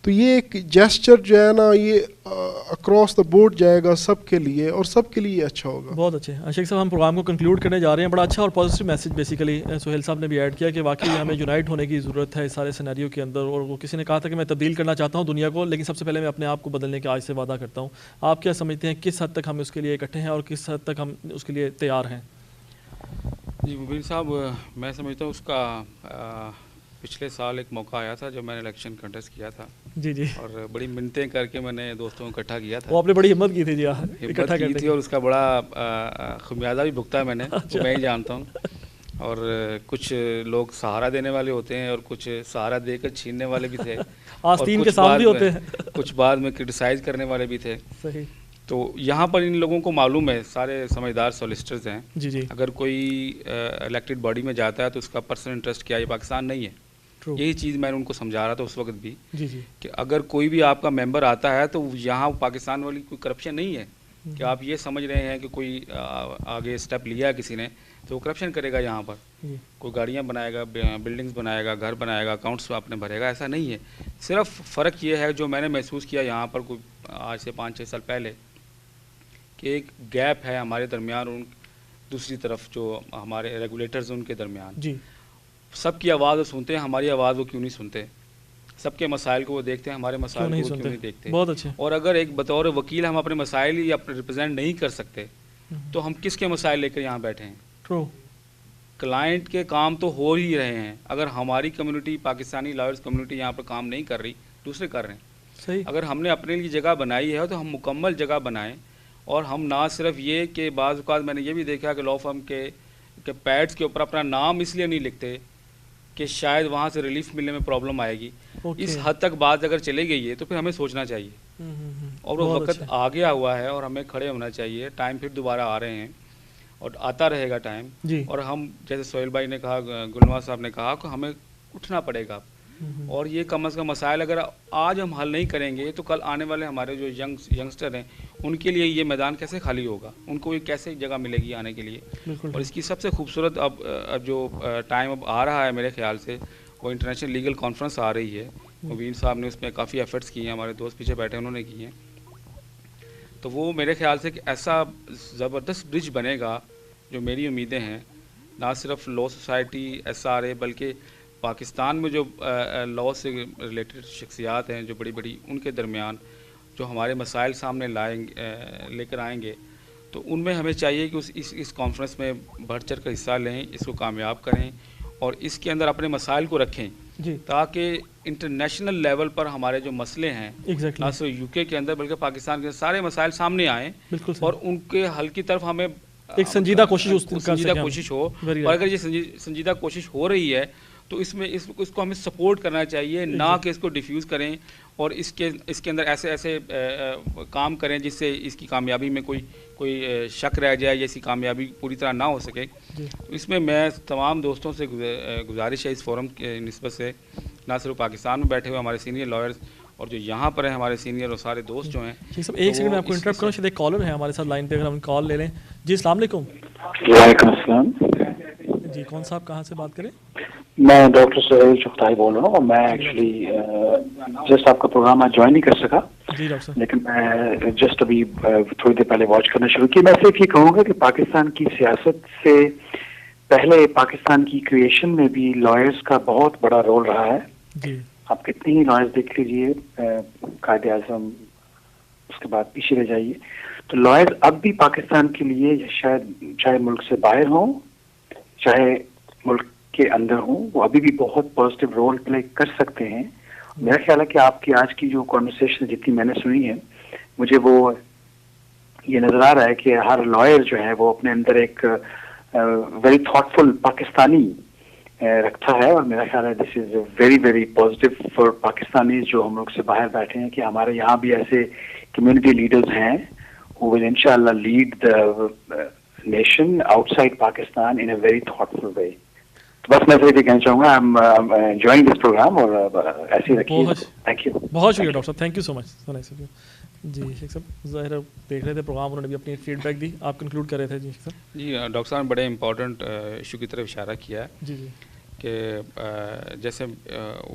تو یہ ایک جیسچر جو ہے نا یہ اکراس دا بورڈ جائے گا سب کے لیے, اور سب کے لیے اچھا ہوگا. بہت اچھے. شیخ صاحب ہم پروگرام کو کنکلوڈ کرنے جا رہے ہیں. بڑا اچھا اور پازیٹیو میسج بیسیکلی سہیل صاحب نے بھی ایڈ کیا کہ واقعی ہمیں یونائٹ ہونے کی ضرورت ہے اس سارے سینیریو کے اندر. اور وہ کسی نے کہا تھا کہ میں تبدیل کرنا چاہتا ہوں دنیا کو, لیکن سب سے پہلے میں اپنے آپ کو بدلنے کا آج سے وعدہ کرتا ہوں. آپ کیا سمجھتے ہیں کس حد تک ہم اس کے لیے اکٹھے ہیں اور کس حد تک ہم اس کے لیے تیار ہیں؟ جی مبین صاحب, میں سمجھتا ہوں اس کا پچھلے سال ایک موقع آیا تھا جب میں نے الیکشن کنٹیسٹ کیا تھا. جی جی. اور بڑی منتیں کر کے میں نے دوستوں کو اکٹھا کیا تھا. وہ آپ نے بڑی ہمت کی تھی جی, اکٹھا کی تھی, اور اس کا بڑا خمیازہ بھی بھگتا ہے میں نے, میں ہی جانتا ہوں. اور کچھ لوگ سہارا دینے والے ہوتے ہیں اور کچھ سہارا دے کر چھیننے والے بھی تھے, آستین کے ساتھ بھی ہوتے ہیں, کچھ بعد میں کرٹیسائز کرنے والے بھی تھے. صحیح. تو یہاں پر ان لوگوں کو معلوم ہے, سارے سمجھدار سولیسٹرز ہیں. جی جی. اگر کوئی الیکٹڈ باڈی میں جاتا ہے تو اس کا پرسنل انٹرسٹ کیا ہے, یہ پاکستان نہیں ہے. یہی چیز میں نے ان کو سمجھا رہا تھا اس وقت بھی, جی جی, کہ اگر کوئی بھی آپ کا ممبر آتا ہے تو یہاں پاکستان والی کوئی کرپشن نہیں ہے کہ آپ یہ سمجھ رہے ہیں کہ کوئی آگے اسٹیپ لیا ہے کسی نے تو وہ کرپشن کرے گا. یہاں پر کوئی گاڑیاں بنائے گا, بلڈنگز بنائے گا, گھر بنائے گا, اکاؤنٹس آپ نے بھرے گا, ایسا نہیں ہے. صرف فرق یہ ہے جو میں نے محسوس کیا یہاں پر کوئی آج سے 5-6 سال پہلے, کہ ایک گیپ ہے ہمارے درمیان اور دوسری طرف جو ہمارے ریگولیٹرز ان کے درمیان. جی. سب کی آواز وہ سنتے ہیں, ہماری آواز وہ کیوں نہیں سنتے. سب کے مسائل کو وہ دیکھتے ہیں, ہمارے مسائل کو وہ کیوں نہیں دیکھتے. بہت اچھے. اور اگر ایک بطور وکیل ہم اپنے مسائل یا ریپرزینٹ نہیں کر سکتے تو ہم کس کے مسائل لے کر یہاں بیٹھے ہیں. ٹرو. کلائنٹ کے کام تو ہو ہی رہے ہیں. اگر ہماری کمیونٹی, پاکستانی لائرز کمیونٹی یہاں پر کام نہیں کر رہی, دوسرے کر رہے ہیں. صحیح. اگر ہم نے اپنے لیے جگہ بنائی ہے تو ہم مکمل جگہ بنائیں. اور ہم نہ صرف یہ کہ بعض اوقات میں نے یہ بھی دیکھا کہ لا فرم کے پیڈس کے اوپر اپنا نام اس لیے نہیں لکھتے کہ شاید وہاں سے ریلیف ملنے میں پرابلم آئے گی. اس حد تک بات اگر چلے گئی ہے تو پھر ہمیں سوچنا چاہیے, اور وہ وقت آ گیا ہوا ہے اور ہمیں کھڑے ہونا چاہیے. ٹائم پھر دوبارہ آ رہے ہیں اور آتا رہے گا ٹائم. اور ہم جیسے سہیل بھائی نے کہا, گلنواز صاحب نے کہا کہ ہمیں اٹھنا پڑے گا. اور یہ کم از کم مسائل اگر آج ہم حل نہیں کریں گے تو کل آنے والے ہمارے جو ینگسٹر ہیں ان کے لیے یہ میدان کیسے خالی ہوگا, ان کو یہ کیسے جگہ ملے گی آنے کے لیے. اور اس کی سب سے خوبصورت اب جو ٹائم اب آ رہا ہے میرے خیال سے, وہ انٹرنیشنل لیگل کانفرنس آ رہی ہے. مبین صاحب نے اس میں کافی ایفرٹس کیے ہیں, ہمارے دوست پیچھے بیٹھے انہوں نے کیے ہیں. تو وہ میرے خیال سے ایک ایسا زبردست برج بنے گا جو میری امیدیں ہیں, نہ صرف لا سوسائٹی SRA بلکہ پاکستان میں جو لا سے ریلیٹڈ شخصیات ہیں جو بڑی بڑی, ان کے درمیان جو ہمارے مسائل سامنے لے کر آئیں گے, تو ان میں ہمیں چاہیے کہ اس کانفرنس میں بڑھ چڑھ کر حصہ لیں, اس کو کامیاب کریں اور اس کے اندر اپنے مسائل کو رکھیں. تاکہ انٹرنیشنل لیول پر ہمارے جو مسئلے ہیں نہ صرف UK کے اندر بلکہ پاکستان کے سارے مسائل سامنے آئیں اور ان کے حل کی طرف ہمیں ایک سنجیدہ کوشش ہو. اور اگر یہ سنجیدہ کوشش ہو رہی ہے تو اس میں اس کو ہمیں سپورٹ کرنا چاہیے, نہ کہ اس کو ڈیفیوز کریں اور اس کے اندر ایسے کام کریں جس سے اس کی کامیابی میں کوئی شک رہ جائے یا اس کی کامیابی پوری طرح نہ ہو سکے. اس میں تمام دوستوں سے گزارش ہے اس فورم کے نسبت سے, نہ صرف پاکستان میں بیٹھے ہوئے ہمارے سینئر لائرز اور جو یہاں پر ہیں ہمارے سینئر اور سارے دوست جو ہیں. ایک سیکنڈ میں آپ کو انٹرپٹ کروں, شاید ایک کالر ہے ہمارے ساتھ لائن پہ, اگر ہم کال لے لیں. جی السلام علیکم. وعلیکم السلام. جی کون صاحب کہاں سے بات کریں؟ میں ڈاکٹر سہیل چغتائی بول رہا ہوں, اور میں ایکچولی جسٹ آپ کا پروگرام آج جوائن نہیں کر سکا, لیکن میں جسٹ ابھی تھوڑی دیر پہلے واچ کرنا شروع کی. میں صرف یہ کہوں گا کہ پاکستان کی سیاست سے پہلے پاکستان کی کریشن میں بھی لائرز کا بہت بڑا رول رہا ہے. آپ کتنی ہی لائرز دیکھ لیجیے, قائد اعظم, اس کے بعد پیچھے رہ جائیے, تو لائرز اب بھی پاکستان کے لیے شاید چاہے ملک سے باہر ہوں چاہے ملک کے اندر ہوں, وہ ابھی بھی بہت پازیٹیو رول پلے کر سکتے ہیں. میرا خیال ہے کہ آپ کی آج کی جو کانورسیشن جتنی میں نے سنی ہے, مجھے وہ یہ نظر آ رہا ہے کہ ہر لائر جو ہے وہ اپنے اندر ایک ویری تھاٹفل پاکستانی رکھتا ہے, اور میرا خیال ہے this is very very positive for Pakistanis جو ہم لوگ سے باہر بیٹھے ہیں, کہ ہمارے یہاں بھی ایسے کمیونٹی لیڈرز ہیں who will inshallah lead the nation outside Pakistan in a very thoughtful way. تو بس میں صرف یہ کہنا چاہوں گا I'm enjoying this program, اور ایسے ہی رکھیے. Thank you. بہت شکریہ ڈاکٹر صاحب, تھینک یو سو مچ. جی شیخ صاحب ظاہر دیکھ رہے تھے پروگرام, انہوں نے بھی اپنی فیڈ بیک دی, آپ کنکلوڈ کر رہے تھے. جی شیخ صاحب. جی ڈاکٹر صاحب نے بڑے امپورٹنٹ ایشو کی طرف اشارہ کیا ہے. جی جی کہ جیسے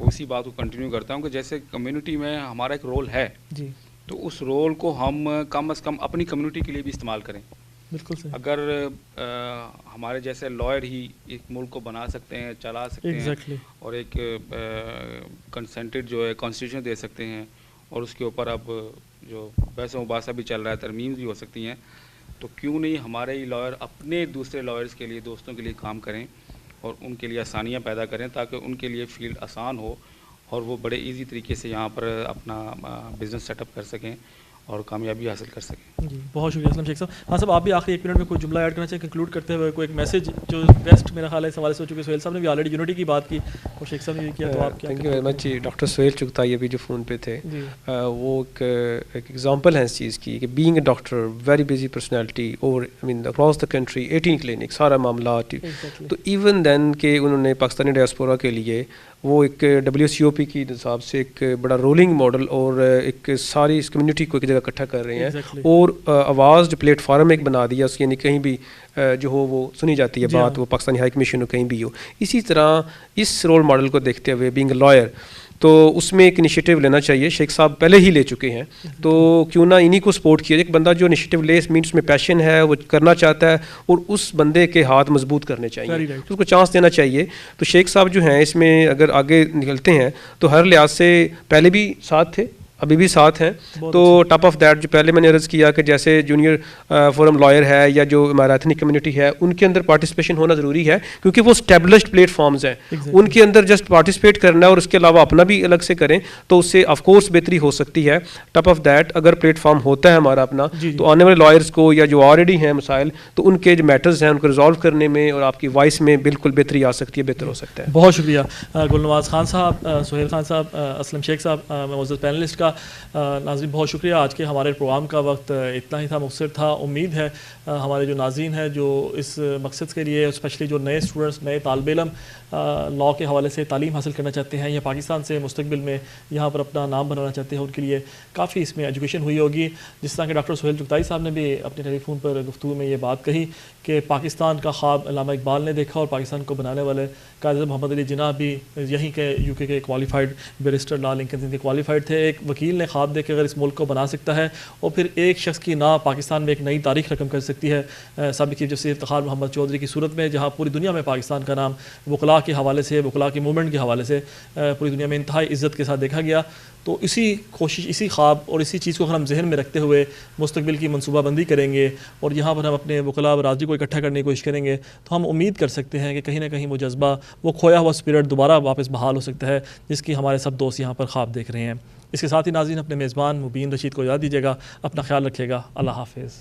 اسی بات کو کنٹینیو کرتا ہوں کہ جیسے کمیونٹی میں ہمارا ایک رول ہے, جی تو اس رول کو ہم کم از کم اپنی کمیونٹی کے لیے بھی استعمال کریں. بالکل صحیح. اگر ہمارے جیسے لائر ہی ایک ملک کو بنا سکتے ہیں, چلا سکتے ہیں, اور ایک کنسنٹڈ جو ہے کانسٹیٹیوشن دے سکتے ہیں, اور اس کے اوپر اب جو بحث و مباحثہ بھی چل رہا ہے, ترمیم بھی ہو سکتی ہیں, تو کیوں نہیں ہمارے ہی لائر اپنے دوسرے لائرز کے لیے, دوستوں کے لیے کام کریں اور ان کے لیے آسانیاں پیدا کریں, تاکہ ان کے لیے فیلڈ آسان ہو اور وہ بڑے ایزی طریقے سے یہاں پر اپنا بزنس سیٹ اپ کر سکیں اور کامیابی حاصل کر سکیں. جی بہت شکریہ اسلم شیخ صاحب. ہاں صاحب آپ بھی آخری 1 منٹ میں کوئی جملہ ایڈ کرنا چاہیں کنکلوڈ کرتے ہوئے, کوئی ایک میسج جو بیسٹ میرا خیال ہے اس حوالے سے ہو چکے. سہیل صاحب نے بھی آلریڈی یونٹی کی بات کی اور شیخ صاحب نے بھی کیا, تو آپ کیا. Thank you very much. Doctor Sohail Chughtai ابھی جو فون پہ تھے, وہ ایک ایگزامپل ہے اس چیز کی کہ being a doctor, very busy personality, اور آئی مین اکراس دا کنٹری 18 کلینک, سارا معاملات, تو ایون دین کہ انہوں نے پاکستانی ڈائسپورا کے لیے وہ ایک WCOP کی حساب سے ایک بڑا رولنگ ماڈل اور ایک ساری اس کمیونٹی کو ایک جگہ اکٹھا کر رہے ہیں, اور آواز جو پلیٹ فارم ایک بنا دیا اس, یعنی کہیں بھی جو ہو وہ سنی جاتی ہے بات, وہ پاکستانی ہائی کمیشن ہو کہیں بھی ہو. اسی طرح اس رول ماڈل کو دیکھتے ہوئے بینگ اے لائر, تو اس میں ایک انیشیٹو لینا چاہیے. شیخ صاحب پہلے ہی لے چکے ہیں, تو کیوں نہ انہی کو سپورٹ کیا. ایک بندہ جو انیشیٹو لے, مینس میں پیشن ہے, وہ کرنا چاہتا ہے, اور اس بندے کے ہاتھ مضبوط کرنے چاہیے, تو اس کو چانس دینا چاہیے. تو شیخ صاحب جو ہیں اس میں اگر آگے نکلتے ہیں تو ہر لحاظ سے پہلے بھی ساتھ تھے, ابھی بھی ساتھ ہیں. تو ٹاپ آف دیٹ جو پہلے میں نے عرض کیا کہ جیسے جونیئر فورم لائر ہے یا جو ہمارا ایتھنک کمیونٹی ہے, ان کے اندر پارٹیسپیشن ہونا ضروری ہے, کیونکہ وہ اسٹیبلشڈ پلیٹ فارمز ہیں. ان کے اندر جسٹ پارٹیسپیٹ کرنا ہے اور اس کے علاوہ اپنا بھی الگ سے کریں, تو اس سے آف کورس بہتری ہو سکتی ہے. ٹاپ آف دیٹ اگر پلیٹ فارم ہوتا ہے ہمارا اپنا, تو آنے والے لائرس کو یا جو آلریڈی ہیں مسائل, تو ان کے جو میٹرز ہیں ان کو ریزالو کرنے میں اور آپ کی وائس میں بالکل بہتری آ سکتی ہے, بہتر ہو سکتا ہے. بہت شکریہ گلنواز خان صاحب, سہیل خان صاحب, اسلم شیخ صاحب, معزز پینلسٹ کا. ناظرین بہت شکریہ. آج کے ہمارے پروگرام کا وقت اتنا ہی تھا, مختصر تھا. امید ہے ہمارے جو ناظرین ہیں جو اس مقصد کے لیے, اسپیشلی جو نئے اسٹوڈنٹس, نئے طالب علم لاء کے حوالے سے تعلیم حاصل کرنا چاہتے ہیں یا پاکستان سے مستقبل میں یہاں پر اپنا نام بنانا چاہتے ہیں, ان کے لیے کافی اس میں ایجوکیشن ہوئی ہوگی. جس طرح کہ ڈاکٹر سہیل چغتائی صاحب نے بھی اپنے ٹیلی فون پر گفتگو میں یہ بات کہی کہ پاکستان کا خواب علامہ اقبال نے دیکھا, اور پاکستان کو بنانے والے قائد محمد علی جناح بھی یہیں کے UK کے کوالیفائڈ بیرسٹر لا لنکن کے کوالیفائڈ تھے. ایک وکیل نے خواب دیکھ کے اگر اس ملک کو بنا سکتا ہے, اور پھر ایک شخص کی نہ پاکستان میں ایک نئی تاریخ رقم کر سکتی ہے سابق چیف جسٹس افتخار محمد چودھری کی صورت میں, جہاں پوری دنیا میں پاکستان کا نام وکلاء کے حوالے سے, وکلاء کی موومنٹ کے حوالے سے پوری دنیا میں انتہائی عزت کے ساتھ دیکھا گیا. تو اسی کوشش, اسی خواب اور اسی چیز کو اگر ہم ذہن میں رکھتے ہوئے مستقبل کی منصوبہ بندی کریں گے, اور یہاں پر ہم اپنے وکلاء برادری کو اکٹھا کرنے کی کوشش کریں گے, تو ہم امید کر سکتے ہیں کہ کہیں نہ کہیں وہ جذبہ, وہ کھویا ہوا اسپرٹ دوبارہ واپس بحال ہو سکتا ہے, جس کی ہمارے سب دوست یہاں پر خواب دیکھ رہے ہیں. اس کے ساتھ ہی ناظرین اپنے میزبان مبین رشید کو یاد دیجیے گا. اپنا خیال رکھیے گا. اللہ حافظ.